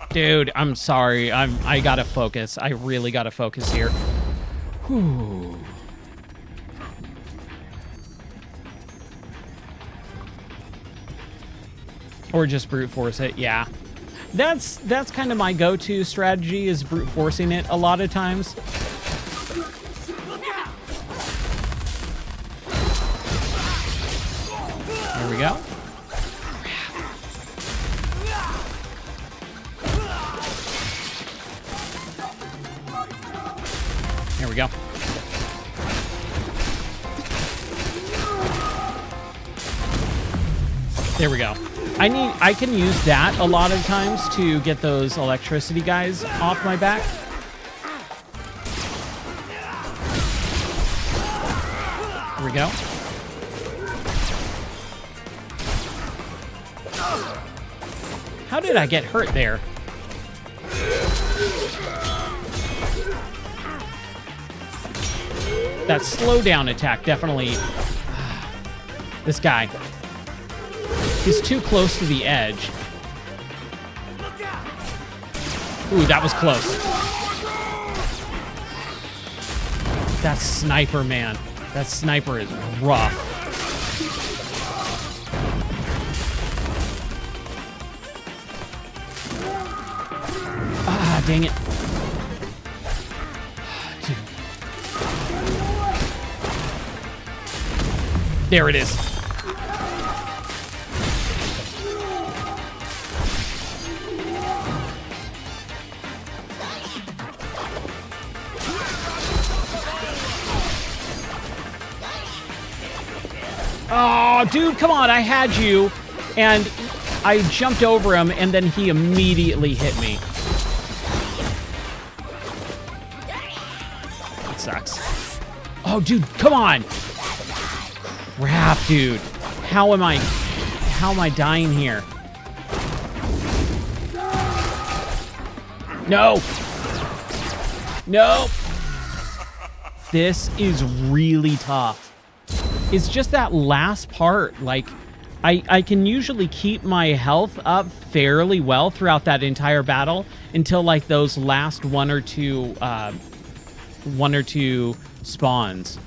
S1: Dude, I'm sorry. I gotta focus. I really gotta focus here. Whew. Or just brute force it, yeah. That's kind of my go-to strategy, is brute forcing it a lot of times. There we go. There we go. There we go. I can use that a lot of times to get those electricity guys off my back. Here we go. How did I get hurt there? That slowdown attack definitely... This guy. He's too close to the edge. Ooh, that was close. That sniper, man. That sniper is rough. Ah, dang it. Dude. There it is. Oh, dude, come on. I had you, and I jumped over him, and then he immediately hit me. That sucks. Oh, dude, come on. Crap, dude. How am I dying here? No. No. This is really tough. It's just that last part. Like, I can usually keep my health up fairly well throughout that entire battle until like those last one or two spawns.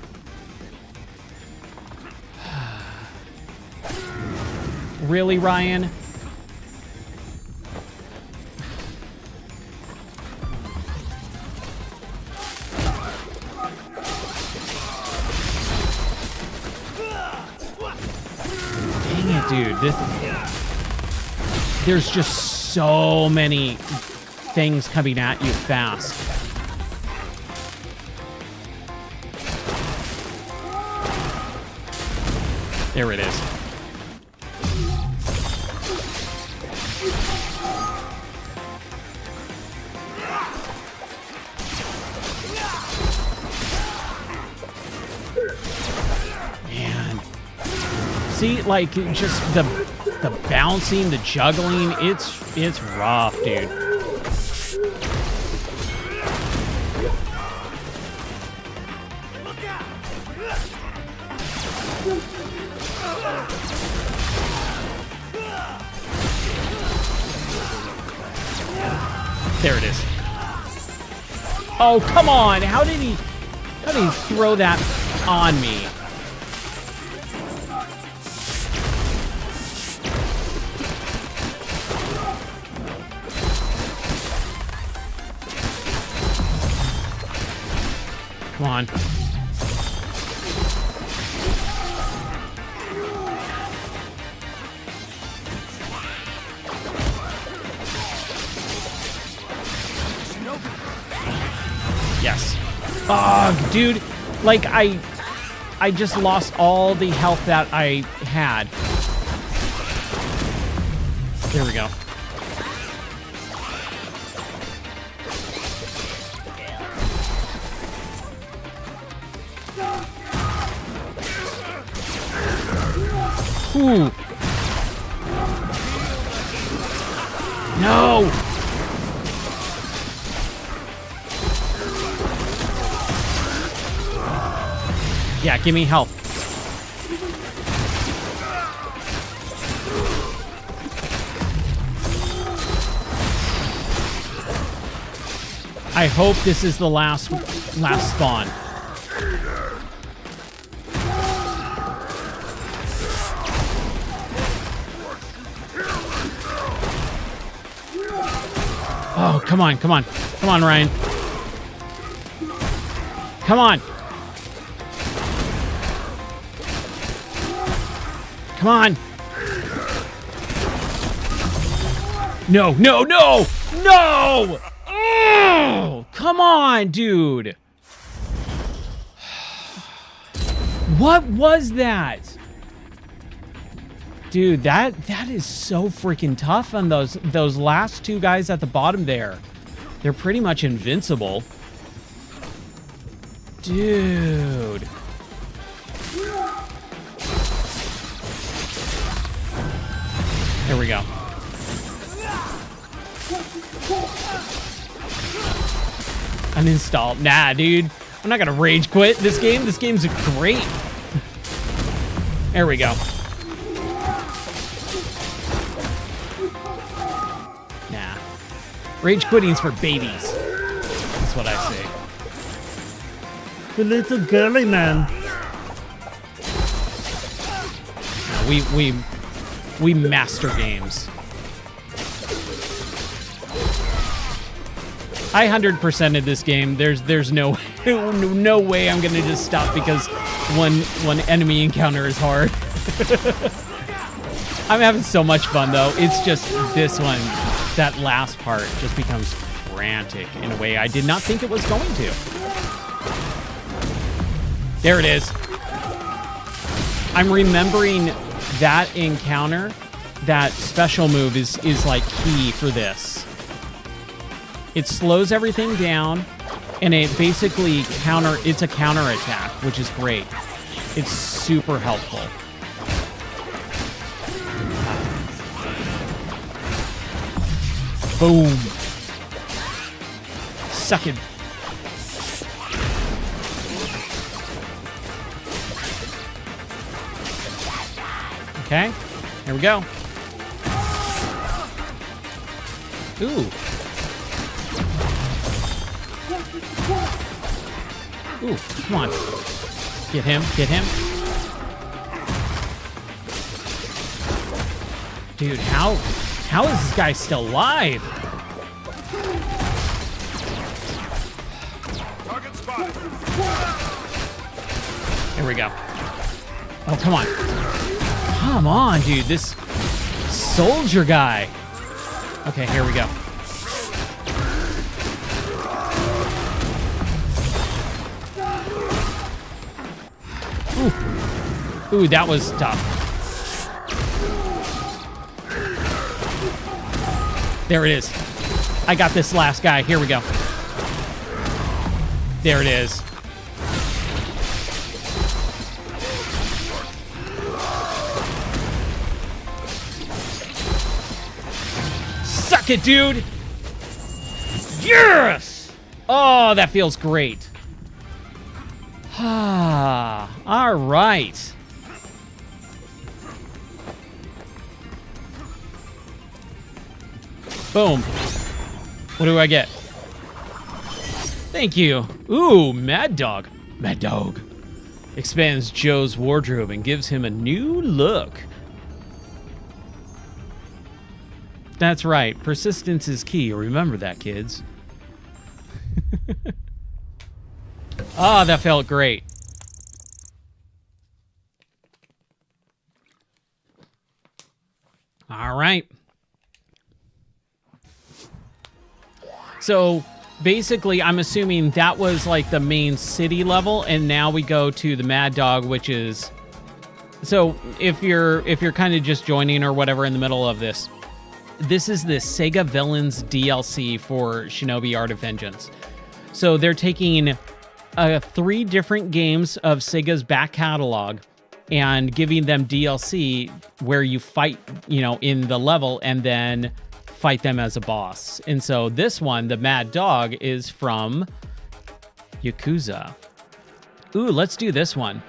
S1: Really, Ryan? Dude, there's just so many things coming at you fast. There it is. Man. See, like, just the bouncing, the juggling, it's rough, dude. There it is. Oh, come on. How did he throw that on me? Come on. Yes. Oh, dude. Like, I just lost all the health that I had. There we go. Ooh. No. Yeah, give me help. I hope this is the last spawn. Oh, come on, come on. Come on, Ryan. Come on. Come on. No, no, no! No! Oh, come on, dude. What was that? Dude, that is so freaking tough on those last two guys at the bottom there. They're pretty much invincible. Dude. There we go. Uninstall. Nah, dude. I'm not gonna rage quit this game. This game's great. There we go. Nah. Rage quitting's for babies. That's what I say.
S5: The little girly man.
S1: No, we master games. I 100%ed this game. There's no no way I'm gonna just stop because one enemy encounter is hard. I'm having so much fun though. It's just this one, that last part just becomes frantic in a way I did not think it was going to. There it is. I'm remembering that encounter. That special move is like key for this. It slows everything down, and it basically it's a counter attack, which is great. It's super helpful. Boom. Suck it. Okay, here we go. Ooh. Ooh, come on. Get him, get him. Dude, how is this guy still alive?
S2: Target spotted.
S1: There we go. Oh, come on. Come on, dude. This soldier guy. Okay, here we go. Ooh, that was tough. There it is. I got this last guy. Here we go. There it is. Suck it, dude! Yes! Oh, that feels great. Ah, all right. Boom. What do I get? Thank you. Ooh, Mad Dog. Mad Dog. Expands Joe's wardrobe and gives him a new look. That's right. Persistence is key. Remember that, kids. Ah, that felt great. All right. So basically, I'm assuming that was like the main city level, and now we go to the Mad Dog, which is... So if you're kind of just joining or whatever in the middle of this, this is the Sega Villains DLC for Shinobi Art of Vengeance. So they're taking 3 different games of Sega's back catalog and giving them DLC where you fight, in the level and then fight them as a boss. And so this one, the Mad Dog, is from Yakuza. Ooh, let's do this one.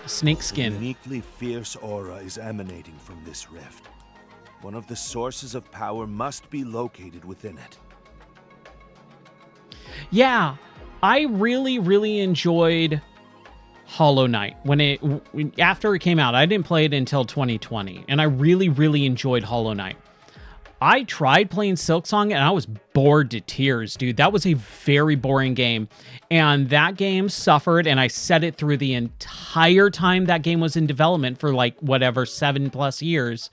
S1: Snakeskin.
S2: A uniquely fierce aura is emanating from this rift. One of the sources of power must be located within it.
S1: Yeah, I really enjoyed Hollow Knight after it came out. I didn't play it until 2020, and I really enjoyed Hollow Knight. I tried playing Silksong, and I was bored to tears, dude. That was a very boring game, and that game suffered, and I said it through the entire time that game was in development for 7+ years.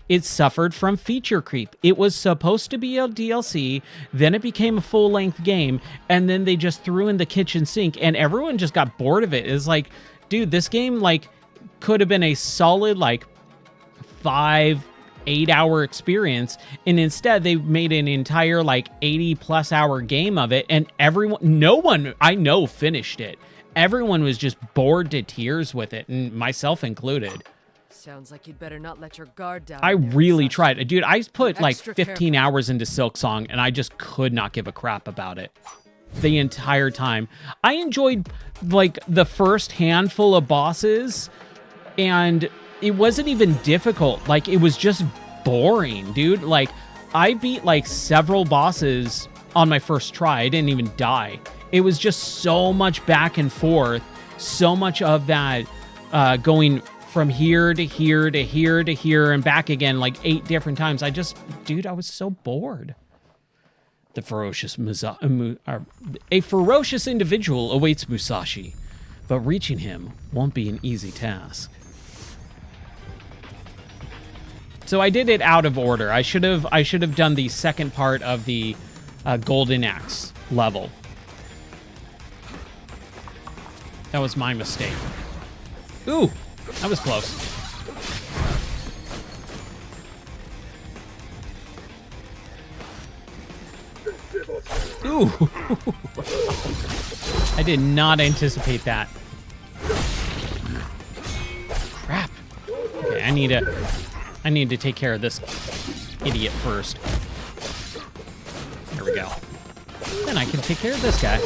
S1: It suffered from feature creep. It was supposed to be a DLC, then it became a full-length game, and then they just threw in the kitchen sink, and everyone just got bored of it. It's like, dude, this game, like, could have been a solid, like, 5-8 hour experience, and instead they made an entire, like, 80+ hour game of it, and no one I know finished it. Everyone was just bored to tears with it, and myself included.
S3: Sounds like you'd better not let your guard down.
S1: I
S3: there,
S1: really
S3: Musashi.
S1: tried. Dude, I put like
S3: Extra
S1: 15 hours into Silk Song, and I just could not give a crap about it the entire time. I enjoyed like the first handful of bosses, and it wasn't even difficult. Like, it was just boring, dude. Like, I beat like several bosses on my first try. I didn't even die. It was just so much back and forth, so much of that going from here to here to here to here and back again like 8 different times. I was so bored. A ferocious individual awaits Musashi, but reaching him won't be an easy task. So I did it out of order. I should have done the second part of the Golden Axe level. That was my mistake. Ooh, that was close. Ooh. I did not anticipate that. Crap. Okay, I need to take care of this idiot first. There we go. Then I can take care of this guy.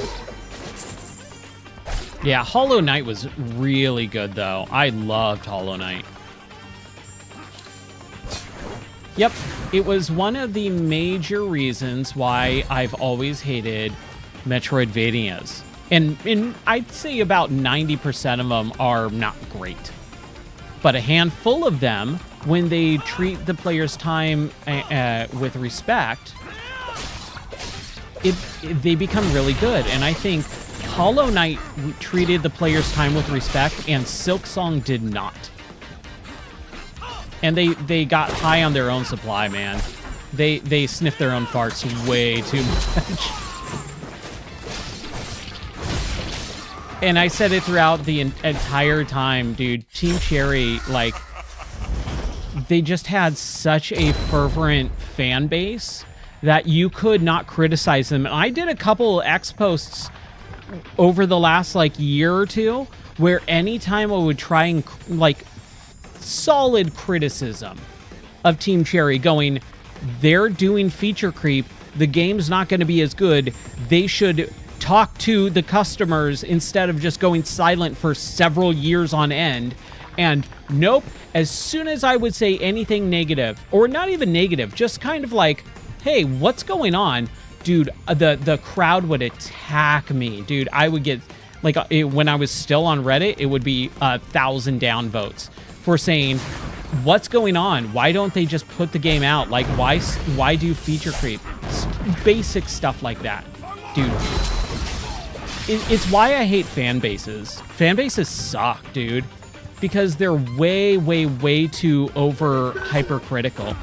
S1: Yeah, Hollow Knight was really good, though. I loved Hollow Knight. Yep, it was one of the major reasons why I've always hated Metroidvanias. And I'd say about 90% of them are not great. But a handful of them, when they treat the player's time with respect, they become really good. And I think Hollow Knight treated the player's time with respect, and Silk Song did not. And they got high on their own supply, man. They sniffed their own farts way too much. And I said it throughout the entire time, dude. Team Cherry, like, they just had such a fervent fan base that you could not criticize them. And I did a couple X posts over the last like year or two where anytime I would try and like solid criticism of Team Cherry, going, they're doing feature creep, the game's not going to be as good, they should talk to the customers instead of just going silent for several years on end. And nope, as soon as I would say anything negative, or not even negative, just kind of like, hey, what's going on? Dude, the crowd would attack me. Dude, I would get, like, when I was still on Reddit, it would be 1,000 downvotes for saying, what's going on? Why don't they just put the game out? Like, why do feature creep? Basic stuff like that. Dude, it's why I hate fan bases. Fan bases suck, dude, because they're way, way, way too over hypercritical.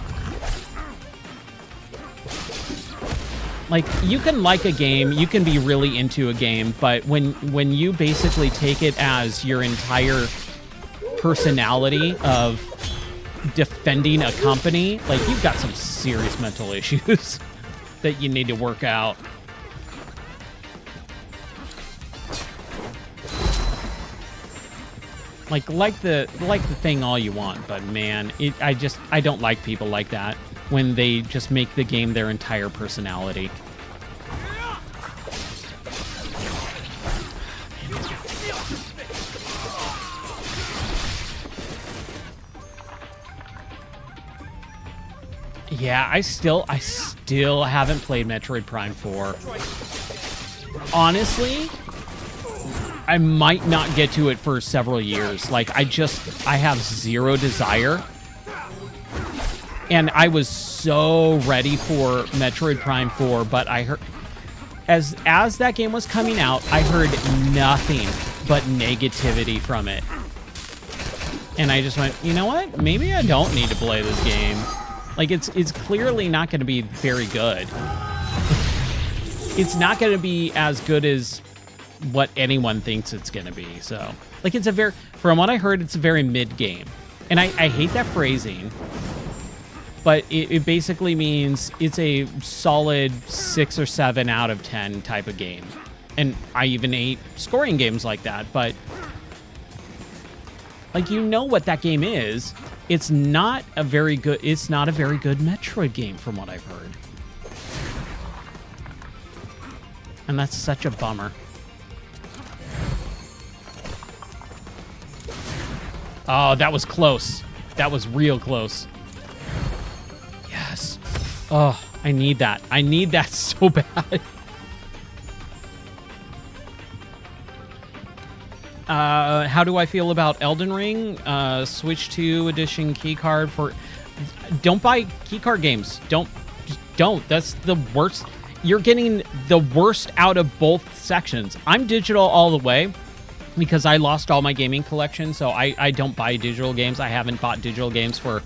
S1: Like, you can like a game, you can be really into a game, but when you basically take it as your entire personality of defending a company, like, you've got some serious mental issues that you need to work out. Like the thing all you want, but man, I don't like people like that when they just make the game their entire personality. Yeah, I still haven't played Metroid Prime 4. Honestly, I might not get to it for several years. Like, I have zero desire. And I was so ready for Metroid Prime 4, but I heard, as that game was coming out, I heard nothing but negativity from it. And I just went, you know what? Maybe I don't need to play this game. Like, it's clearly not going to be very good. It's not going to be as good as what anyone thinks it's going to be. So, like, from what I heard, it's a very mid-game. And I hate that phrasing, but it basically means it's a solid 6 or 7 out of 10 type of game. And I even hate scoring games like that, but like, you know what that game is. It's not a very good Metroid game from what I've heard. And that's such a bummer. Oh, that was close. That was real close. Yes. Oh, I need that. I need that so bad. How do I feel about Elden Ring? Switch 2 edition keycard for... Don't buy keycard games. Don't. That's the worst. You're getting the worst out of both sections. I'm digital all the way because I lost all my gaming collection, so I don't buy digital games. I haven't bought digital games for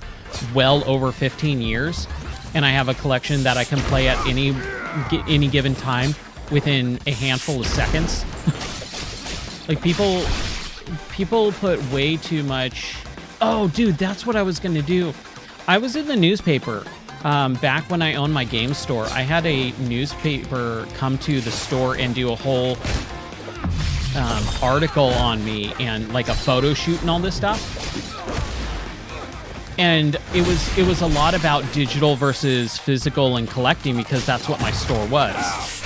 S1: well over 15 years, and I have a collection that I can play at any given time within a handful of seconds. Like, people put way too much... Oh, dude, that's what I was going to do. I was in the newspaper back when I owned my game store. I had a newspaper come to the store and do a whole article on me and, like, a photo shoot and all this stuff. And it was a lot about digital versus physical and collecting, because that's what my store was.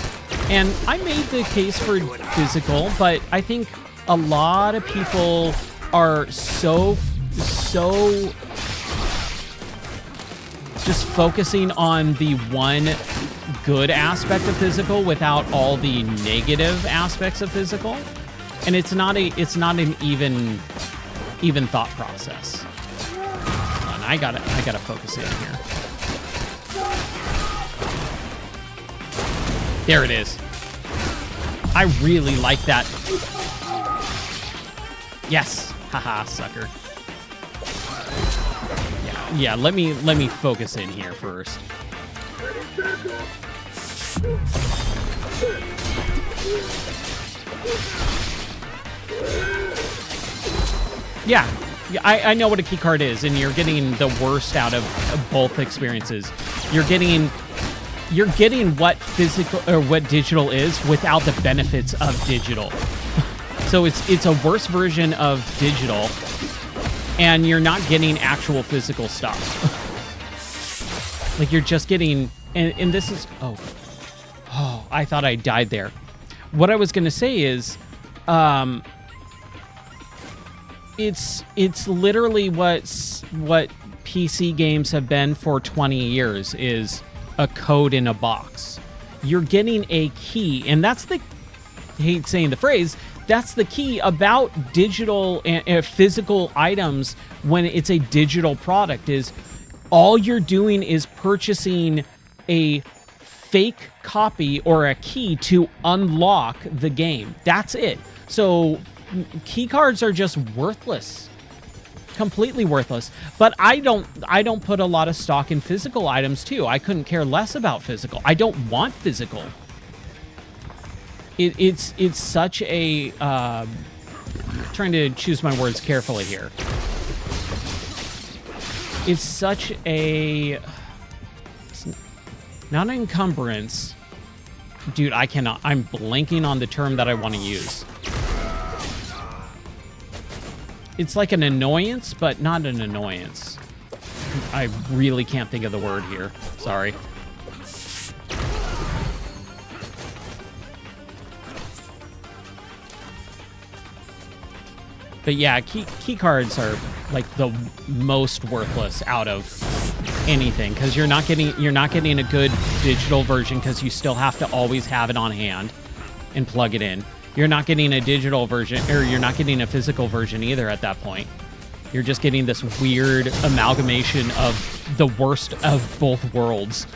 S1: And I made the case for physical, but I think a lot of people are so just focusing on the one good aspect of physical without all the negative aspects of physical. And it's not an even thought process. Hold on, I gotta focus in here. There it is. I really like that. Yes. Haha, sucker. Yeah, let me focus in here first. Yeah, I know what a keycard is, and you're getting the worst out of both experiences. You're getting what physical or what digital is without the benefits of digital. So it's a worse version of digital, and you're not getting actual physical stuff. Like, you're just getting, and this is, oh, I thought I died there. What I was gonna say is, it's literally what PC games have been for 20 years, is a code in a box. You're getting a key, and that's the, I hate saying the phrase, that's the key about digital and physical items when it's a digital product, is all you're doing is purchasing a fake copy or a key to unlock the game. That's it. So keycards are just worthless. Completely worthless. But I don't put a lot of stock in physical items too. I couldn't care less about physical. I don't want physical. It's such a trying to choose my words carefully here. It's such a not an encumbrance. Dude, I cannot. I'm blanking on the term that I want to use. It's like an annoyance, but not an annoyance. I really can't think of the word here. Sorry. But yeah, key cards are like the most worthless out of anything, because you're not getting a good digital version, because you still have to always have it on hand and plug it in. You're not getting a digital version, or you're not getting a physical version either at that point. You're just getting this weird amalgamation of the worst of both worlds.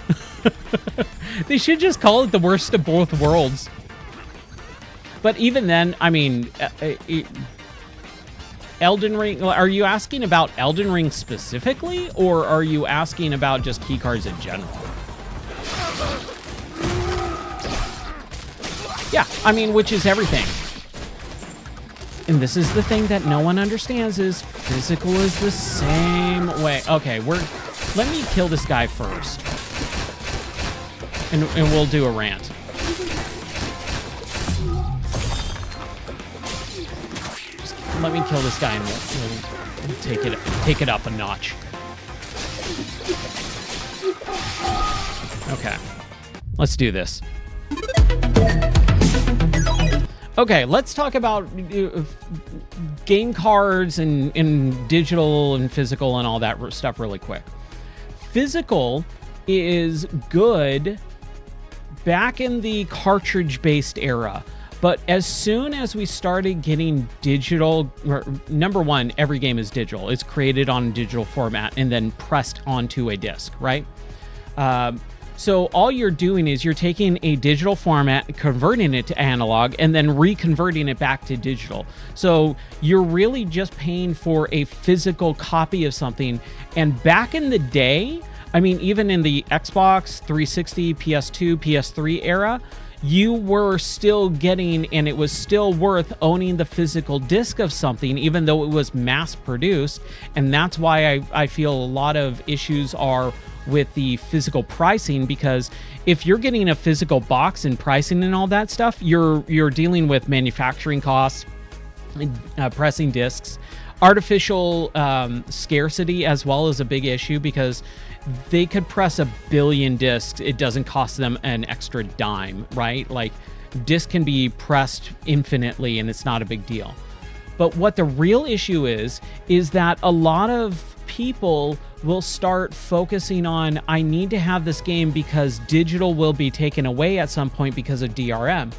S1: They should just call it the worst of both worlds. But even then, I mean, Elden Ring, are you asking about Elden Ring specifically, or are you asking about just keycards in general? Yeah, I mean, which is everything. And this is the thing that no one understands is physical is the same way. Okay, let me kill this guy first. And we'll do a rant. Just let me kill this guy and we'll take it up a notch. Okay. Let's do this. Okay, let's talk about game cards and digital and physical and all that stuff really quick. Physical is good back in the cartridge-based era, but as soon as we started getting digital, number one, every game is digital. It's created on digital format and then pressed onto a disc, right? So all you're doing is you're taking a digital format, converting it to analog, and then reconverting it back to digital. So you're really just paying for a physical copy of something. And back in the day, I mean, even in the Xbox 360, PS2, PS3 era, you were still getting, and it was still worth owning the physical disc of something, even though it was mass produced. And that's why I feel a lot of issues are with the physical pricing, because if you're getting a physical box and pricing and all that stuff, you're dealing with manufacturing costs, pressing discs, artificial scarcity as well as a big issue, because they could press 1 billion discs. It doesn't cost them an extra dime, right? Like, disc can be pressed infinitely and it's not a big deal. But what the real issue is that a lot of people will start focusing on, I need to have this game because digital will be taken away at some point because of DRM.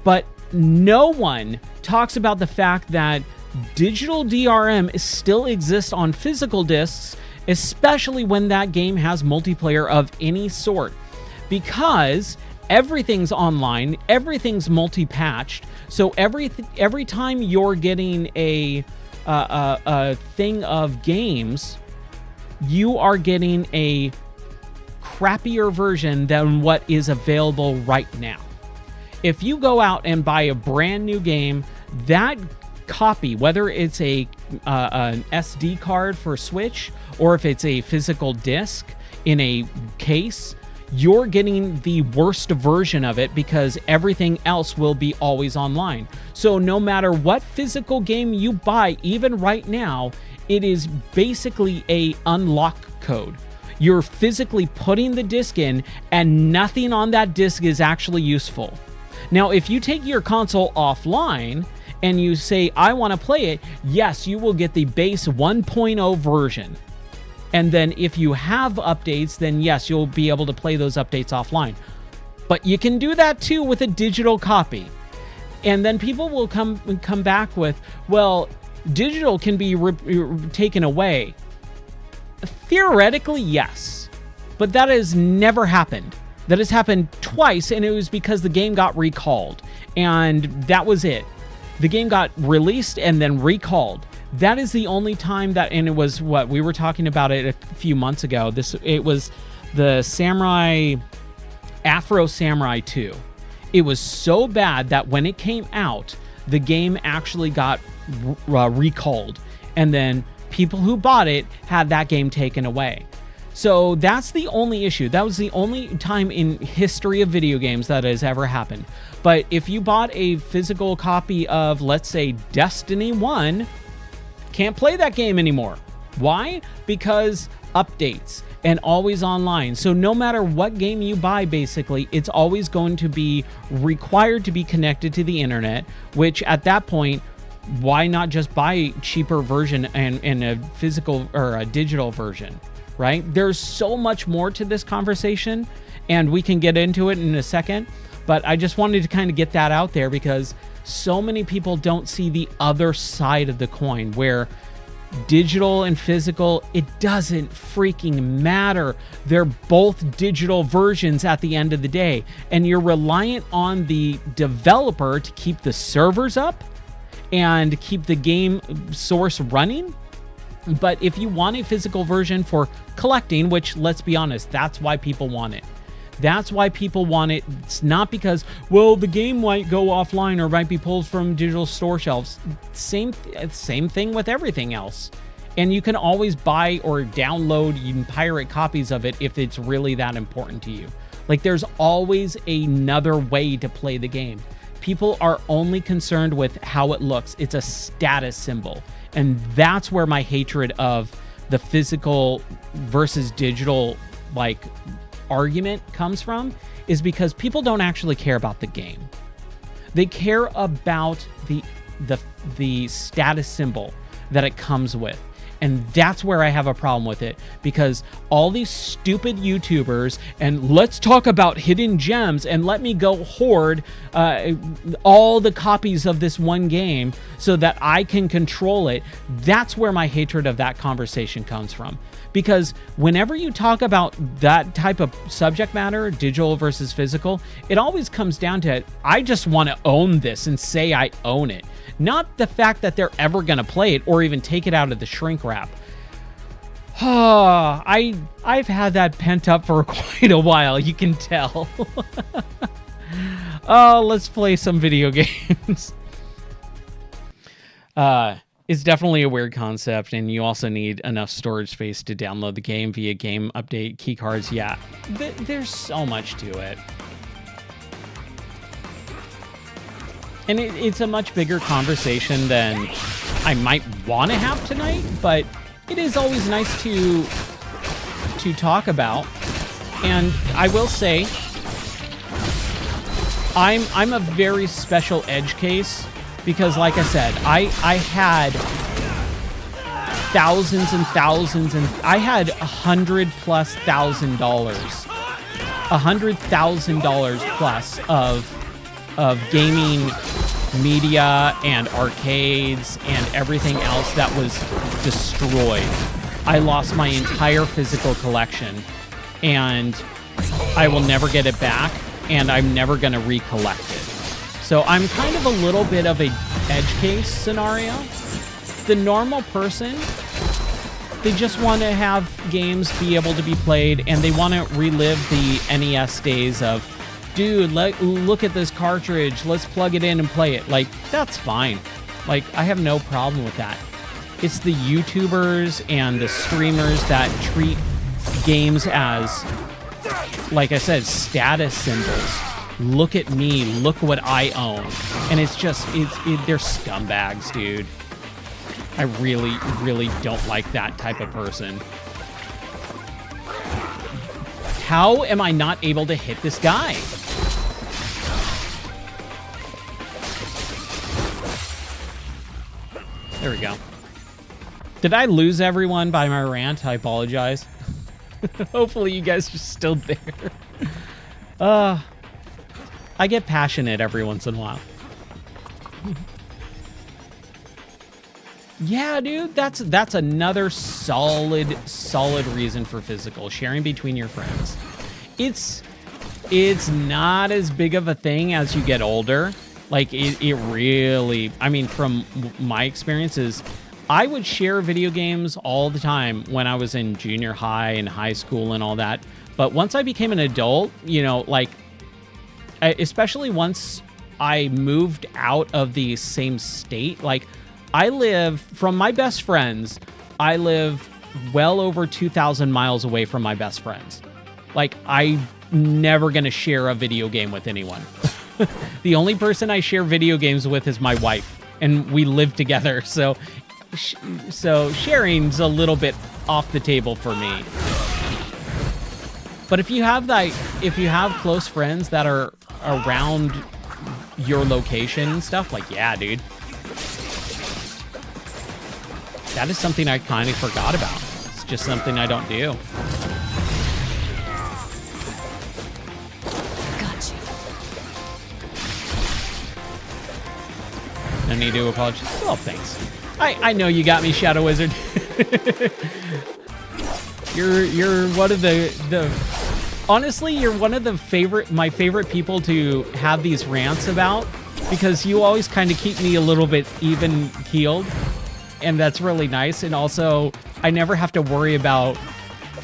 S1: But no one talks about the fact that digital DRM still exists on physical discs, especially when that game has multiplayer of any sort, because everything's online, everything's multi-patched. So every time you're getting a thing of games, you are getting a crappier version than what is available right now. If you go out and buy a brand new game, that copy, whether it's an SD card for Switch or if it's a physical disc in a case, you're getting the worst version of it because everything else will be always online. So no matter what physical game you buy, even right now, it is basically a unlock code. You're physically putting the disc in and nothing on that disc is actually useful. Now, if you take your console offline and you say, I want to play it, yes, you will get the base 1.0 version. And then if you have updates, then yes, you'll be able to play those updates offline. But you can do that too with a digital copy. And then people will come back with, well, digital can be taken away. Theoretically, yes. But that has never happened. That has happened twice, and it was because the game got recalled. And that was it. The game got released and then recalled. That is the only time that, and it was what we were talking about it a few months ago. It was the Afro Samurai 2. It was so bad that when it came out, the game actually got recalled, and then people who bought it had that game taken away. So that's the only issue. That was the only time in history of video games that has ever happened. But if you bought a physical copy of, let's say, Destiny 1, can't play that game anymore. Why? Because updates and always online. So no matter what game you buy, basically, it's always going to be required to be connected to the internet, which at that point, why not just buy a cheaper version and a physical or a digital version, right? There's so much more to this conversation, and we can get into it in a second, but I just wanted to kind of get that out there because so many people don't see the other side of the coin where digital and physical, it doesn't freaking matter. They're both digital versions at the end of the day, and you're reliant on the developer to keep the servers up and keep the game source running. But if you want a physical version for collecting, which, let's be honest, that's why people want it. That's why people want it. It's not because, well, the game might go offline or might be pulled from digital store shelves. Same thing with everything else. And you can always buy or download, you can pirate copies of it if it's really that important to you. Like, there's always another way to play the game. People are only concerned with how it looks. It's a status symbol. And that's where my hatred of the physical versus digital, like, argument comes from, is because people don't actually care about the game. They care about the status symbol that it comes with. And that's where I have a problem with it, because all these stupid YouTubers, and let's talk about hidden gems, and let me go hoard all the copies of this one game so that I can control it. That's where my hatred of that conversation comes from. Because whenever you talk about that type of subject matter, digital versus physical, it always comes down to, I just want to own this and say I own it. Not the fact that they're ever going to play it or even take it out of the shrink wrap. I've had that pent up for quite a while, you can tell. Oh, let's play some video games. It's definitely a weird concept, and you also need enough storage space to download the game via game update keycards. Yeah, there's so much to it. And it's a much bigger conversation than I might want to have tonight, but it is always nice to talk about. And I will say, I'm a very special edge case, because like I said, I had thousands and thousands, and I had $100,000 plus of gaming media and arcades and everything else that was destroyed. I lost my entire physical collection, and I will never get it back, and I'm never going to recollect it. So I'm kind of a little bit of a edge case scenario. The normal person, they just want to have games be able to be played, and they want to relive the NES days of, dude, look at this cartridge, let's plug it in and play it. Like, that's fine. Like, I have no problem with that. It's the YouTubers and the streamers that treat games as, like I said, status symbols. Look at me, look what I own. And it's just, they're scumbags, dude. I really, really don't like that type of person. How am I not able to hit this guy? There we go. Did I lose everyone by my rant? I apologize. Hopefully you guys are still there. I get passionate every once in a while. Yeah, dude, that's another solid reason for physical sharing between your friends. It's not as big of a thing as you get older. Like, it really, I mean, from my experiences, I would share video games all the time when I was in junior high and high school and all that. But once I became an adult, you know, like, especially once I moved out of the same state, like, I live, from my best friends, I live well over 2,000 miles away from my best friends. Like, I'm never going to share a video game with anyone. The only person I share video games with is my wife, and we live together. So sharing's a little bit off the table for me. But if you have close friends that are around your location and stuff, like, yeah, dude. That is something I kind of forgot about. It's just something I don't do.
S4: Gotcha.
S1: No need to apologize. Well, thanks. I know you got me, Shadow Wizard. You're one of the honestly, you're one of my favorite people to have these rants about, because you always kind of keep me a little bit even keeled. And that's really nice. And also, I never have to worry about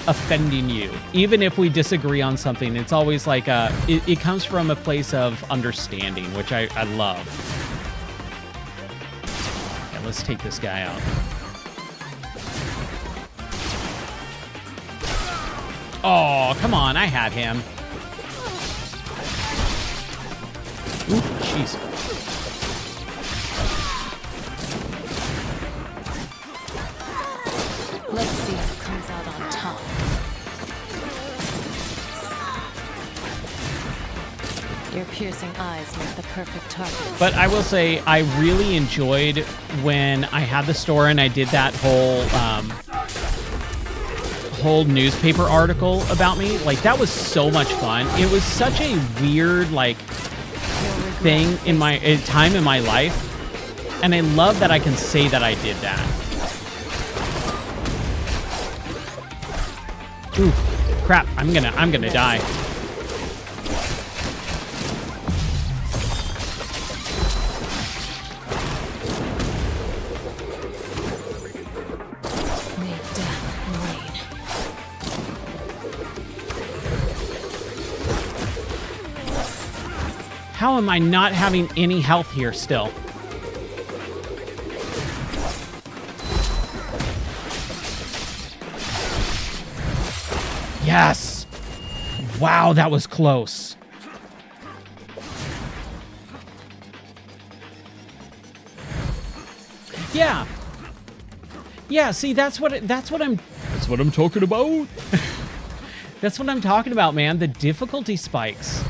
S1: offending you. Even if we disagree on something, it's always like it comes from a place of understanding, which I love. Yeah, let's take this guy out. Oh, come on, I had him. Ooh, jeez.
S4: Let's see who comes out on top. Your piercing eyes make the perfect target.
S1: But I will say, I really enjoyed when I had the store and I did that whole newspaper article about me. Like, that was so much fun. It was such a weird, like, thing in my time in my life, and I love that I can say that I did that. Ooh, crap! I'm gonna die.
S4: May death reign.
S1: How am I not having any health here still? Yes! Wow, that was close. Yeah. Yeah, see, that's what I'm talking about. That's what I'm talking about, man. The difficulty spikes.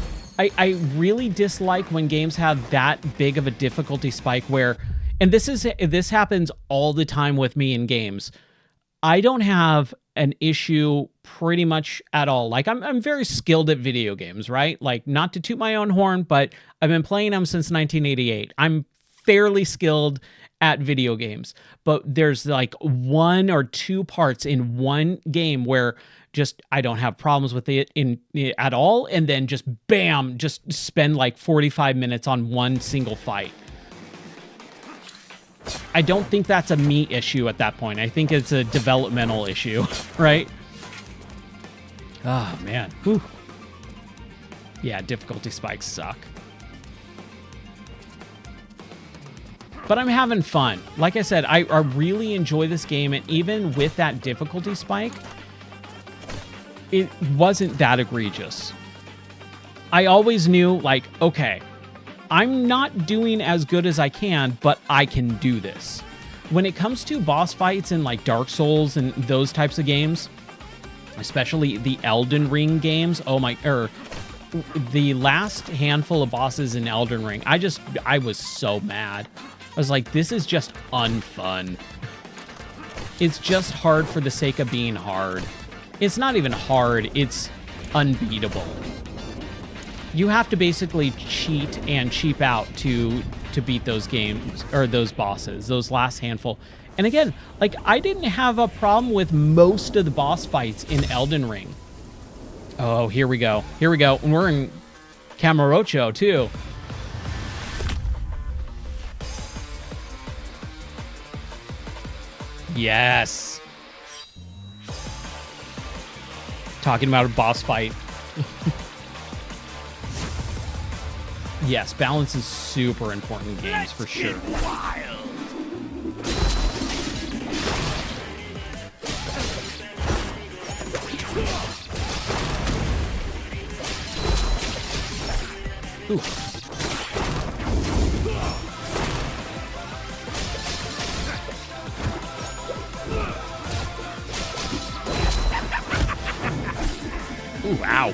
S1: I really dislike when games have that big of a difficulty spike where, and this happens all the time with me in games. I don't have an issue pretty much at all. Like, I'm very skilled at video games, right? Like, not to toot my own horn, but I've been playing them since 1988. I'm fairly skilled at video games, but there's like 1 or 2 parts in one game where just I don't have problems with it at all, and then just bam, just spend like 45 minutes on one single fight. I don't think that's a me issue at that point. I think it's a developmental issue, right? Oh, man. Whew. Yeah, difficulty spikes suck. But I'm having fun. Like I said, I really enjoy this game, and even with that difficulty spike, it wasn't that egregious. I always knew, like, okay, I'm not doing as good as I can, but I can do this. When it comes to boss fights in like Dark Souls and those types of games, especially the Elden Ring games, the last handful of bosses in Elden Ring, I was so mad. I was like, this is just unfun. It's just hard for the sake of being hard. It's not even hard, it's unbeatable. You have to basically cheat and cheap out to beat those games, or those bosses, those last handful. And again, like, I didn't have a problem with most of the boss fights in Elden Ring. Oh, here we go. Here we go. And we're in Kamurocho, too. Yes. Talking about a boss fight. Yes, balance is super important in games, for sure. Ooh. Ooh, ow.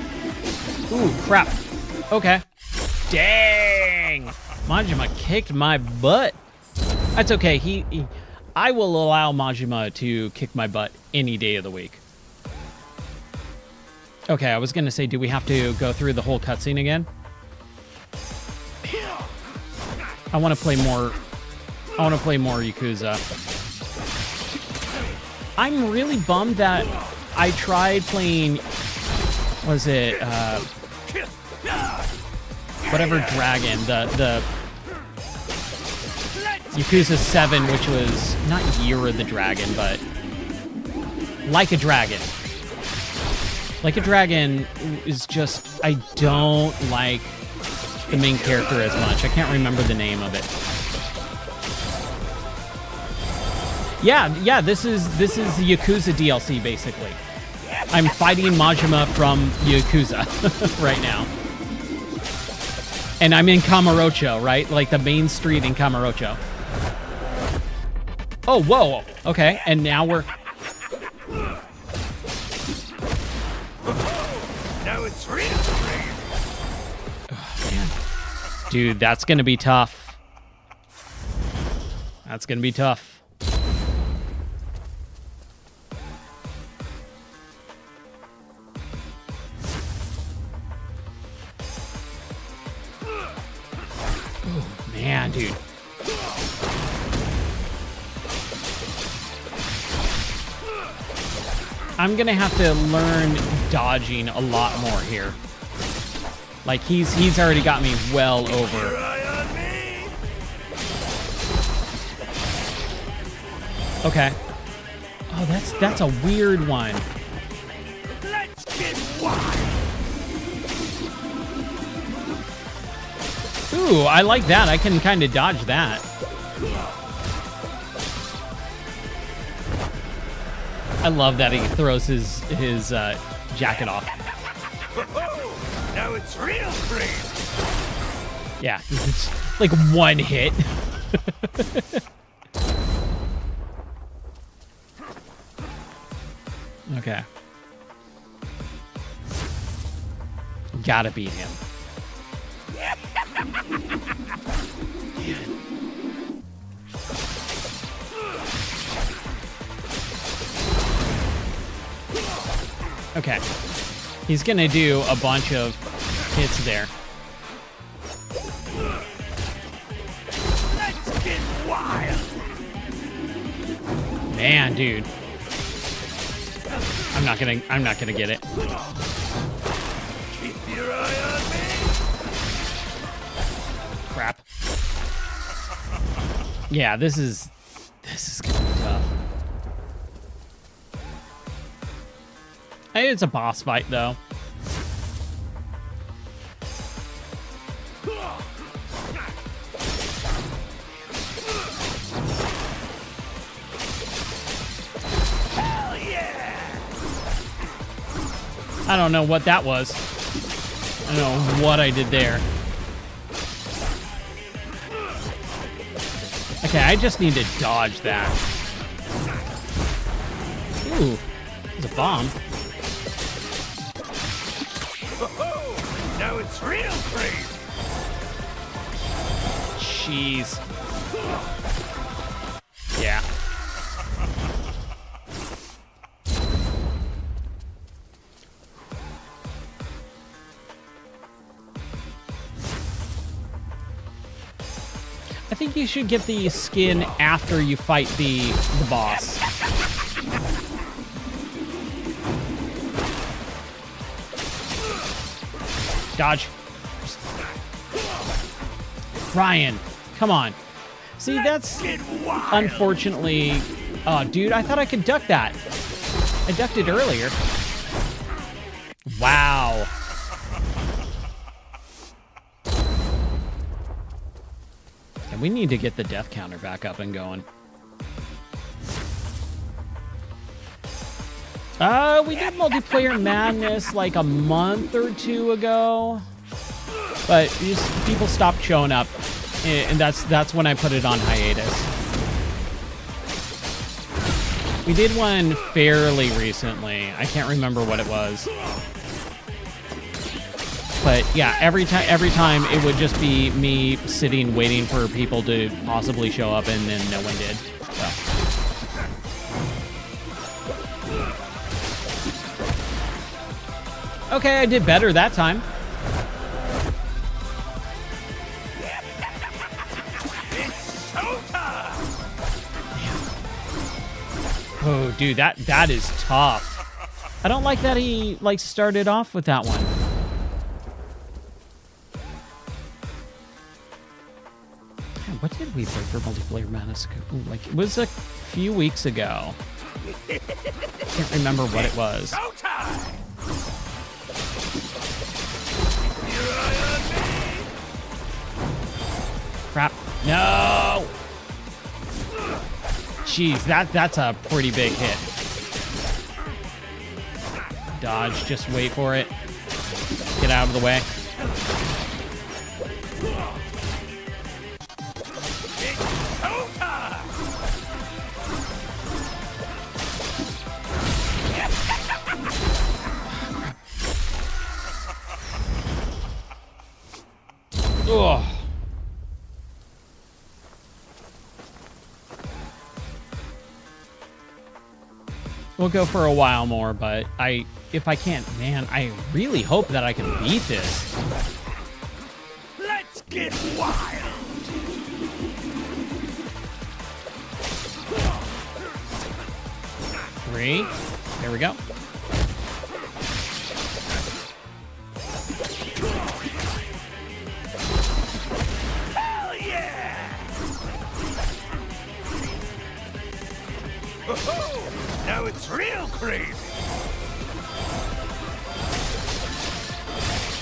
S1: Ooh, crap. Okay. Dang! Majima kicked my butt. That's okay. I will allow Majima to kick my butt any day of the week. Okay, I was gonna say, do we have to go through the whole cutscene again? I want to play more. I want to play more Yakuza. I'm really bummed that I tried playing. Was it whatever dragon, the Yakuza 7, which was not Year of the Dragon, but Like a Dragon. Like a Dragon is just, I don't like the main character as much. I can't remember the name of it. Yeah, this is the Yakuza DLC basically. I'm fighting Majima from Yakuza right now. And I'm in Kamurocho, right? Like the main street in Kamurocho. Oh, whoa. Okay, and now we're...
S2: Now it's real.
S1: Oh, man. Dude, that's going to be tough. That's going to be tough. Man, dude. I'm gonna have to learn dodging a lot more here. Like he's already got me well over. Okay. Oh, that's a weird one.
S2: Let's get wild.
S1: Ooh, I like that. I can kind of dodge that. I love that he throws his jacket off.
S2: Now it's real crazy.
S1: Yeah, it's like one hit. Okay. Gotta beat him. Okay. He's gonna do a bunch of hits there.
S2: Let's get wild.
S1: Man, dude. I'm not gonna get it.
S2: Keep your eye on me.
S1: Crap. Yeah, this is gonna be tough. Hey, it's a boss fight though.
S2: Hell yeah!
S1: I don't know what that was. I don't know what I did there. Okay, I just need to dodge that. Ooh, there's a bomb.
S2: Now it's real crazy.
S1: Jeez. Yeah. I think you should get the skin after you fight the boss. Dodge. Ryan, come on. See, that's unfortunately... Oh, dude, I thought I could duck that. I ducked it earlier. Wow. And we need to get the death counter back up and going. We did Multiplayer Madness like a month or two ago, but people stopped showing up, and that's when I put it on hiatus. We did one fairly recently. I can't remember what it was, but yeah, every time it would just be me sitting waiting for people to possibly show up, and then no one did. So. Okay, I did better that time.
S2: It's showtime.
S1: Oh, dude, that is tough. I don't like that he started off with that one. Man, what did we play for Multiplayer Madness? Like, it was a few weeks ago. Can't remember what it was.
S2: Showtime.
S1: Crap. No! Jeez, that's a pretty big hit. Dodge, just wait for it. Get out of the way. Ugh. We'll go for a while more, but if I can't, man, I really hope that I can beat this.
S2: Let's get wild!
S1: 3. There we go.
S2: Hell yeah! Oh, now it's real crazy!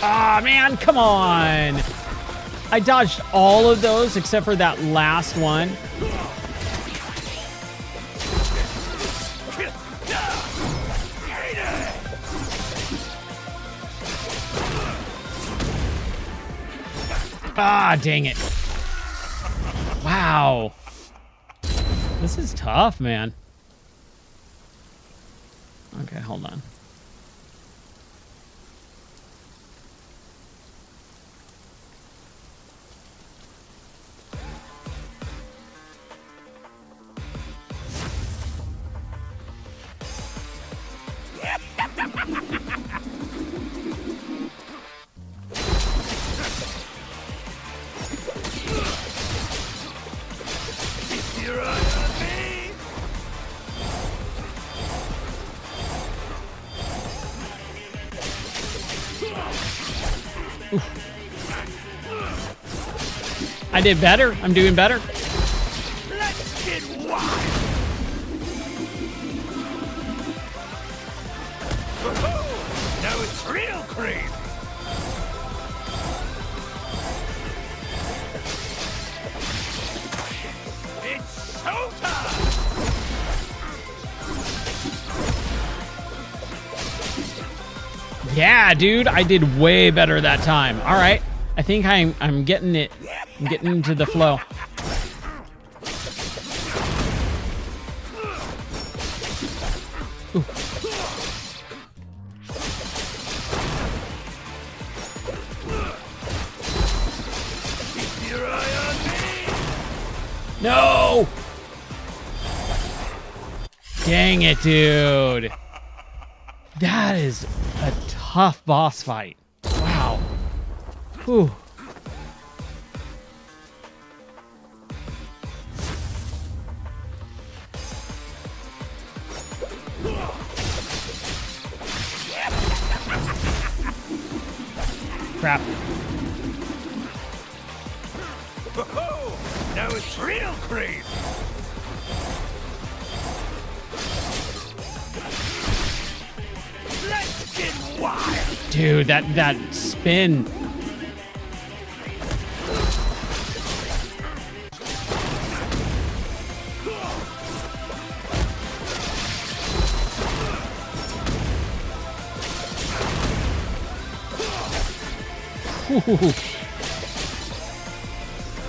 S1: Ah, man, come on. I dodged all of those except for that last one. Ah, dang it. Wow. This is tough, man. Okay, hold on. I did better. I'm doing better.
S2: Let's get wild! Oh, now it's real crazy! It's showtime!
S1: Yeah, dude, I did way better that time. All right, I think I'm getting it. I'm getting into the flow. Ooh.
S2: Keep your eye on me!
S1: No! Dang it, dude. That is a tough boss fight. Wow. Whew. Crap.
S2: Oh, now it's real crazy! Let's get wild!
S1: Dude, that spin. Ooh.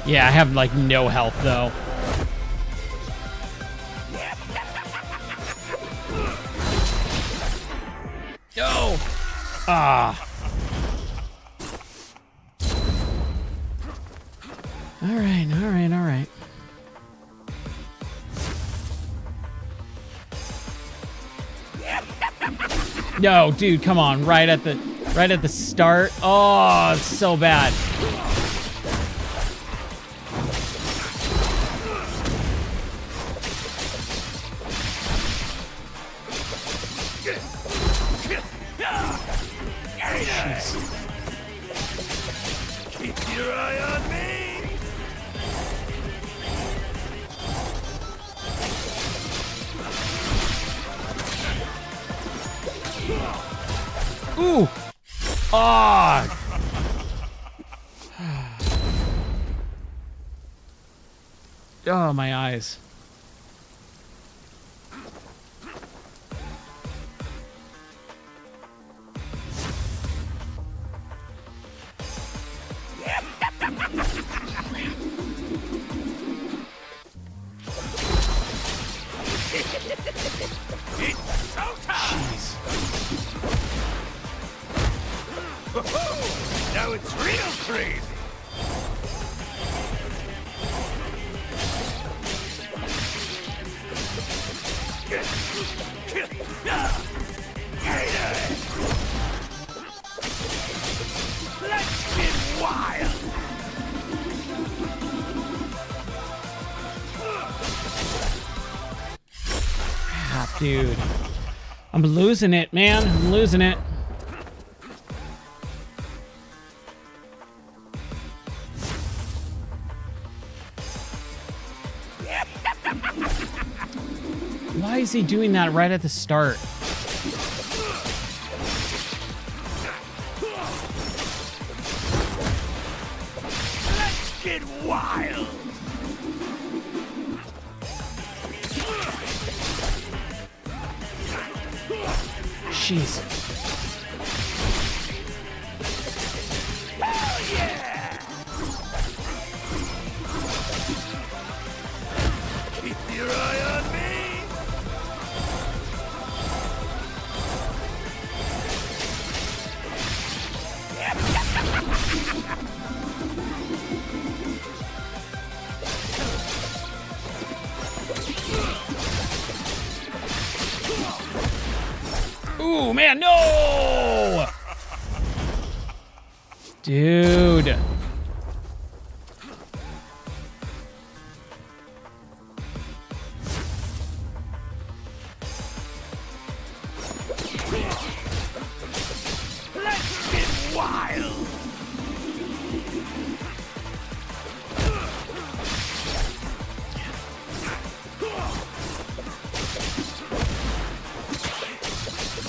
S1: Yeah, I have like no health though. No. Ah. All right, all right, all right. No, dude, come on, right at the start. Oh, it's so bad.
S2: Keep your eye on me!
S1: Ooh. Ah. Oh, my eyes. Jeez.
S2: Now it's real crazy. Let's get wild.
S1: Ah, dude. I'm losing it, man. I'm losing it. Why is he doing that right at the start?
S2: Let's get wild.
S1: Jeez.
S2: Hell yeah! Keep your eye on me.
S1: Ooh, man, no! Dude.
S2: Let's get wild.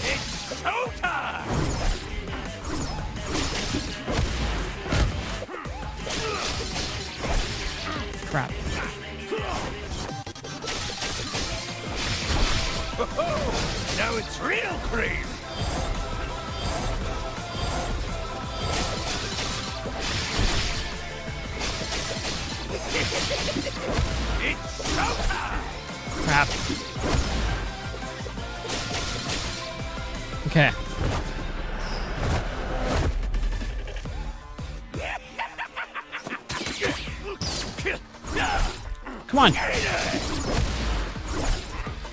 S2: It's showtime.
S1: Crap.
S2: Now it's real crazy. It's showtime.
S1: Crap. Okay. Come on.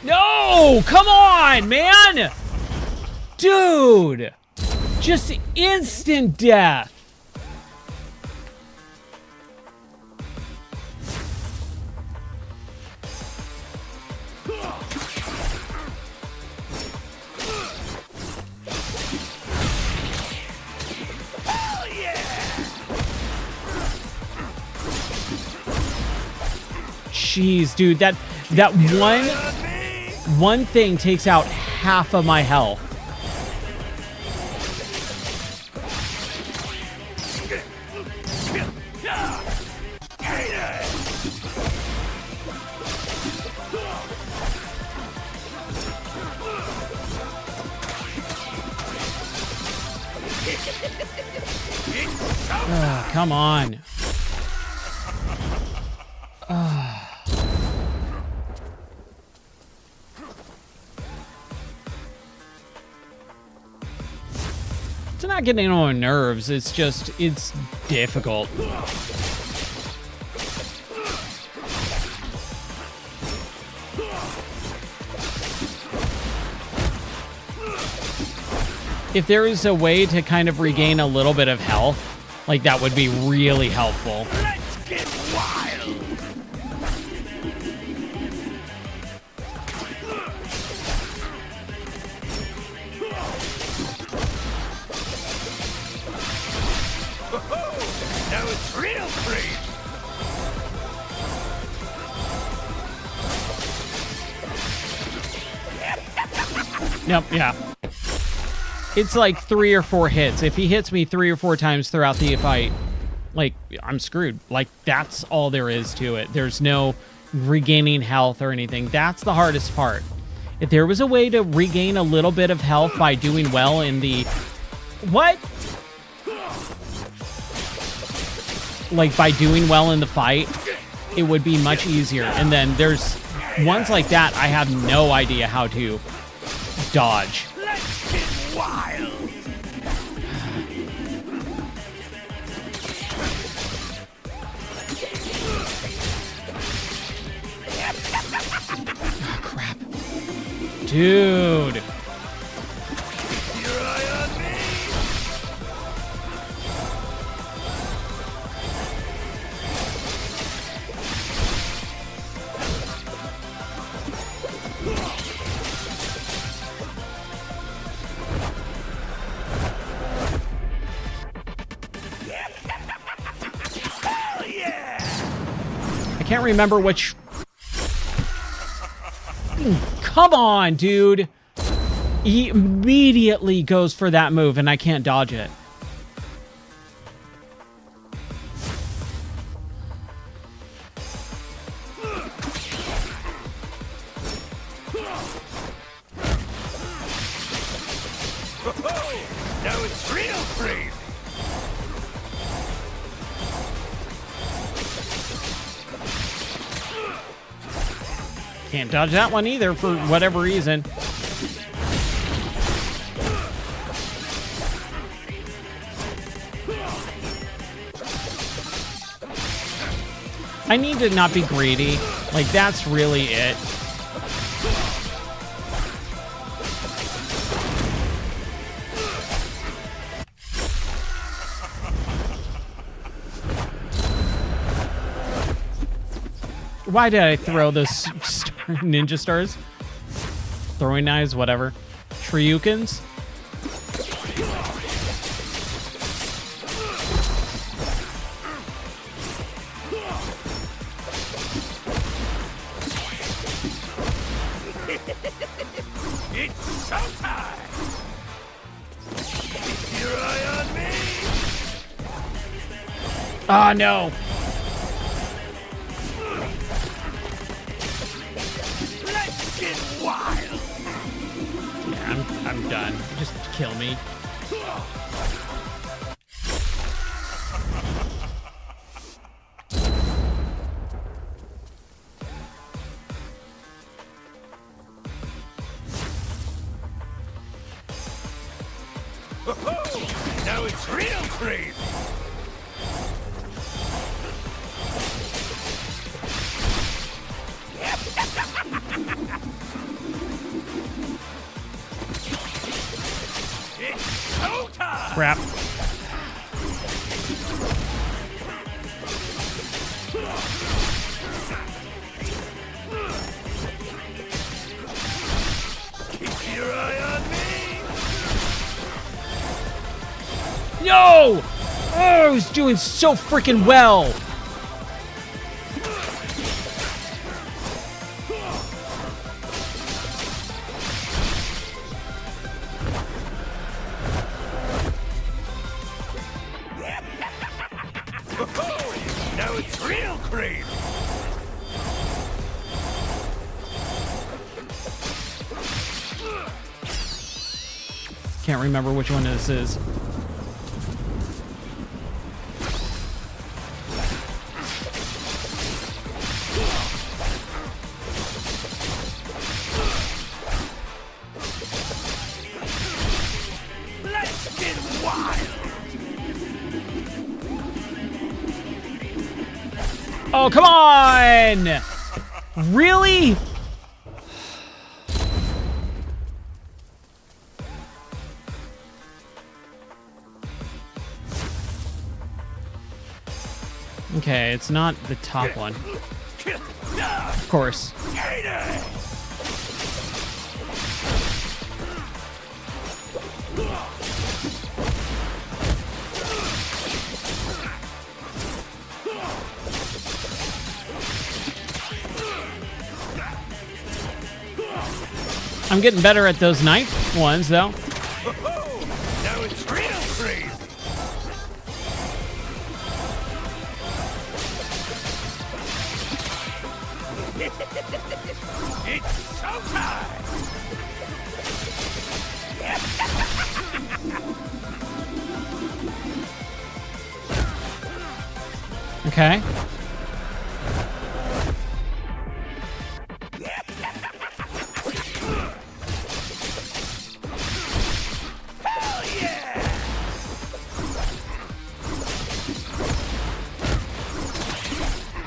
S1: No! Come on, man! Dude! Just instant death.
S2: Hell yeah!
S1: Jeez, dude, that one thing takes out half of my health. Ugh, come on. It's not getting on my nerves. It's just, it's difficult. If there is a way to kind of regain a little bit of health, like that would be really helpful.
S2: Let's get wild. Now it's real crazy.
S1: Nope, yeah. It's like 3 or 4 hits. If he hits me 3 or 4 times throughout the fight, like, I'm screwed. Like, that's all there is to it. There's no regaining health or anything. That's the hardest part. If there was a way to regain a little bit of health by doing well in the... What? Like, by doing well in the fight, it would be much easier. And then there's ones like that I have no idea how to dodge.
S2: Let's get wild.
S1: Oh, crap. Dude.
S2: Your eye on me. Hell yeah!
S1: I can't remember which... Come on, dude. He immediately goes for that move, and I can't dodge it.
S2: Now it's real crazy.
S1: Can't dodge that one either for whatever reason. I need to not be greedy. Like, that's really it. Why did I throw those ninja stars? Throwing knives, whatever. Triukins?
S2: It's showtime! Keep your eye on me!
S1: Oh, no.
S2: Let's get wild!
S1: Yeah, I'm done. Just kill me.
S2: Now it's real crazy! It's showtime!
S1: Crap.
S2: Keep your eye on me!
S1: No! Oh, I was doing so freaking well.
S2: Now it's real crazy!
S1: Can't remember which one this is.
S2: Let's get wild!
S1: Oh, come on! Really? Okay, it's not the top one. Of course. I'm getting better at those knife ones, though.
S2: Now it's real crazy! It's showtime!
S1: Okay.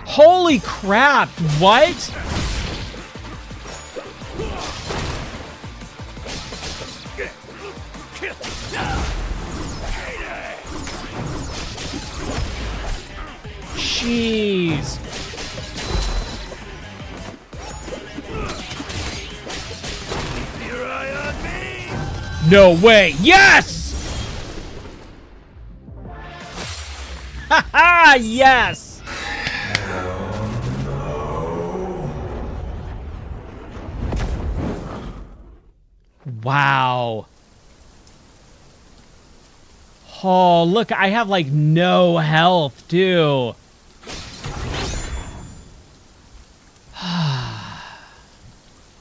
S1: Holy crap, what? Jeez.
S2: Keep your eye on me!
S1: No way. Yes! Haha, yes! Wow. Oh, look, I have like no health, too.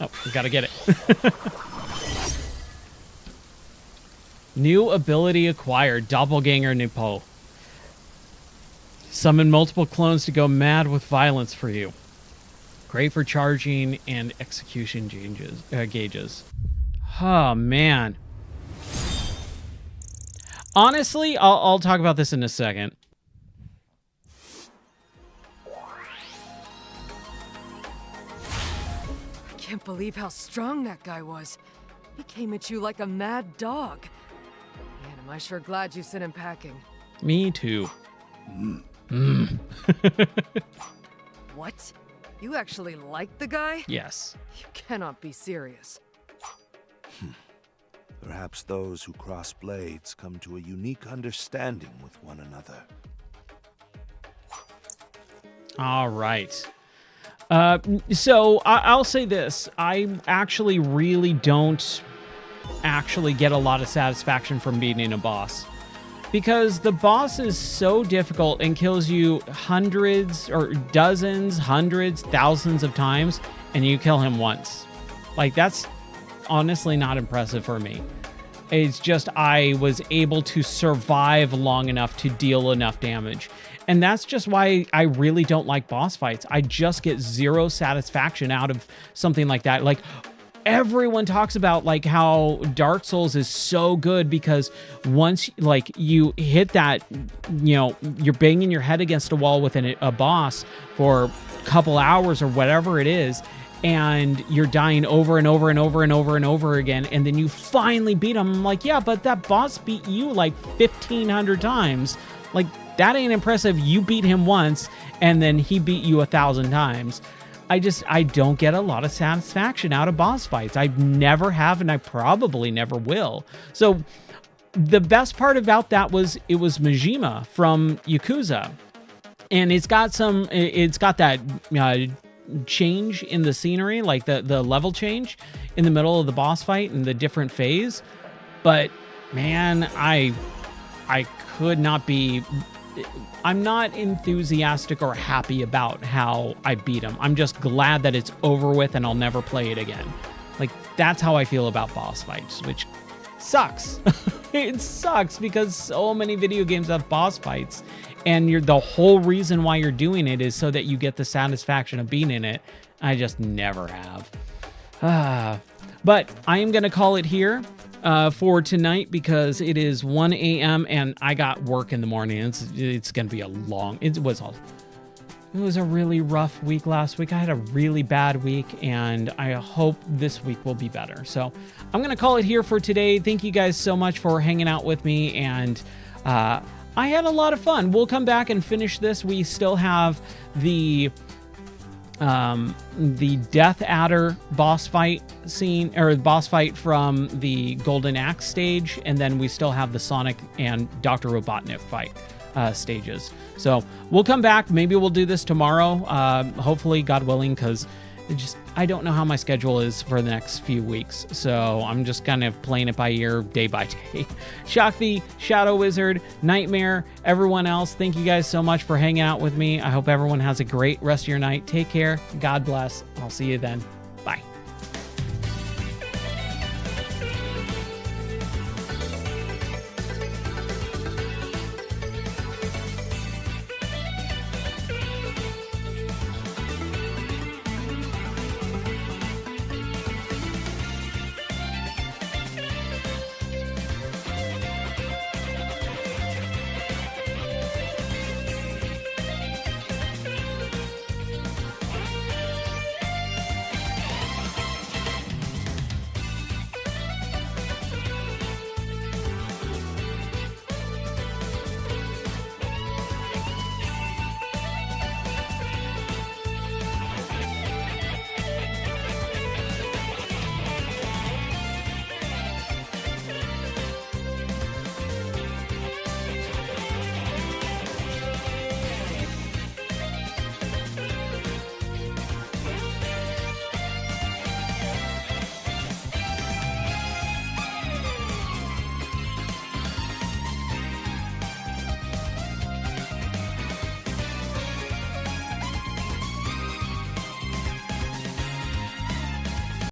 S1: Oh, we gotta get it. New ability acquired. Doppelganger Nipo. Summon multiple clones to go mad with violence for you. Great for charging and execution gauges. Oh, man. Honestly, I'll talk about this in a second.
S3: I can't believe how strong that guy was. He came at you like a mad dog. Man, am I sure glad you sent him packing.
S1: Me too.
S3: What? You actually like the guy?
S1: Yes.
S3: You cannot be serious.
S2: Perhaps those who cross blades come to a unique understanding with one another.
S1: All right. So I'll say this. I actually really don't actually get a lot of satisfaction from beating a boss. Because the boss is so difficult and kills you hundreds or dozens, hundreds, thousands of times, and you kill him once. Like, that's honestly not impressive for me. It's just I was able to survive long enough to deal enough damage. And that's just why I really don't like boss fights. I just get zero satisfaction out of something like that. Like, everyone talks about like how Dark Souls is so good because once like you hit that, you know, you're banging your head against a wall with a boss for a couple hours or whatever it is, and you're dying over and over and over and over and over again, and then you finally beat him. I'm like, yeah, but that boss beat you like 1,500 times. Like, that ain't impressive. You beat him once, and then he beat you 1,000 times. I don't get a lot of satisfaction out of boss fights. I never have, and I probably never will. So the best part about that was it was Majima from Yakuza. And it's got that change in the scenery, like the level change in the middle of the boss fight and the different phase. But man, I could not be... I'm not enthusiastic or happy about how I beat him. I'm just glad that it's over with and I'll never play it again. Like, that's how I feel about boss fights, which sucks. It sucks because so many video games have boss fights, and the whole reason why you're doing it is so that you get the satisfaction of being in it. I just never have. But I am going to call it here for tonight because it is 1 a.m. and I got work in the morning. It's going to be it was a really rough week last week. I had a really bad week, and I hope this week will be better. So I'm going to call it here for today. Thank you guys so much for hanging out with me, and I had a lot of fun. We'll come back and finish this. We still have the Death Adder boss fight scene, or boss fight from the Golden Axe stage, and then we still have the Sonic and Dr. Robotnik fight stages. So we'll come back. Maybe we'll do this tomorrow, hopefully, God willing, because I don't know how my schedule is for the next few weeks, so I'm just kind of playing it by ear, day by day. Shakti, Shadow Wizard, Nightmare, everyone else, thank you guys so much for hanging out with me. I hope everyone has a great rest of your night. Take care. God bless. I'll see you then. Bye.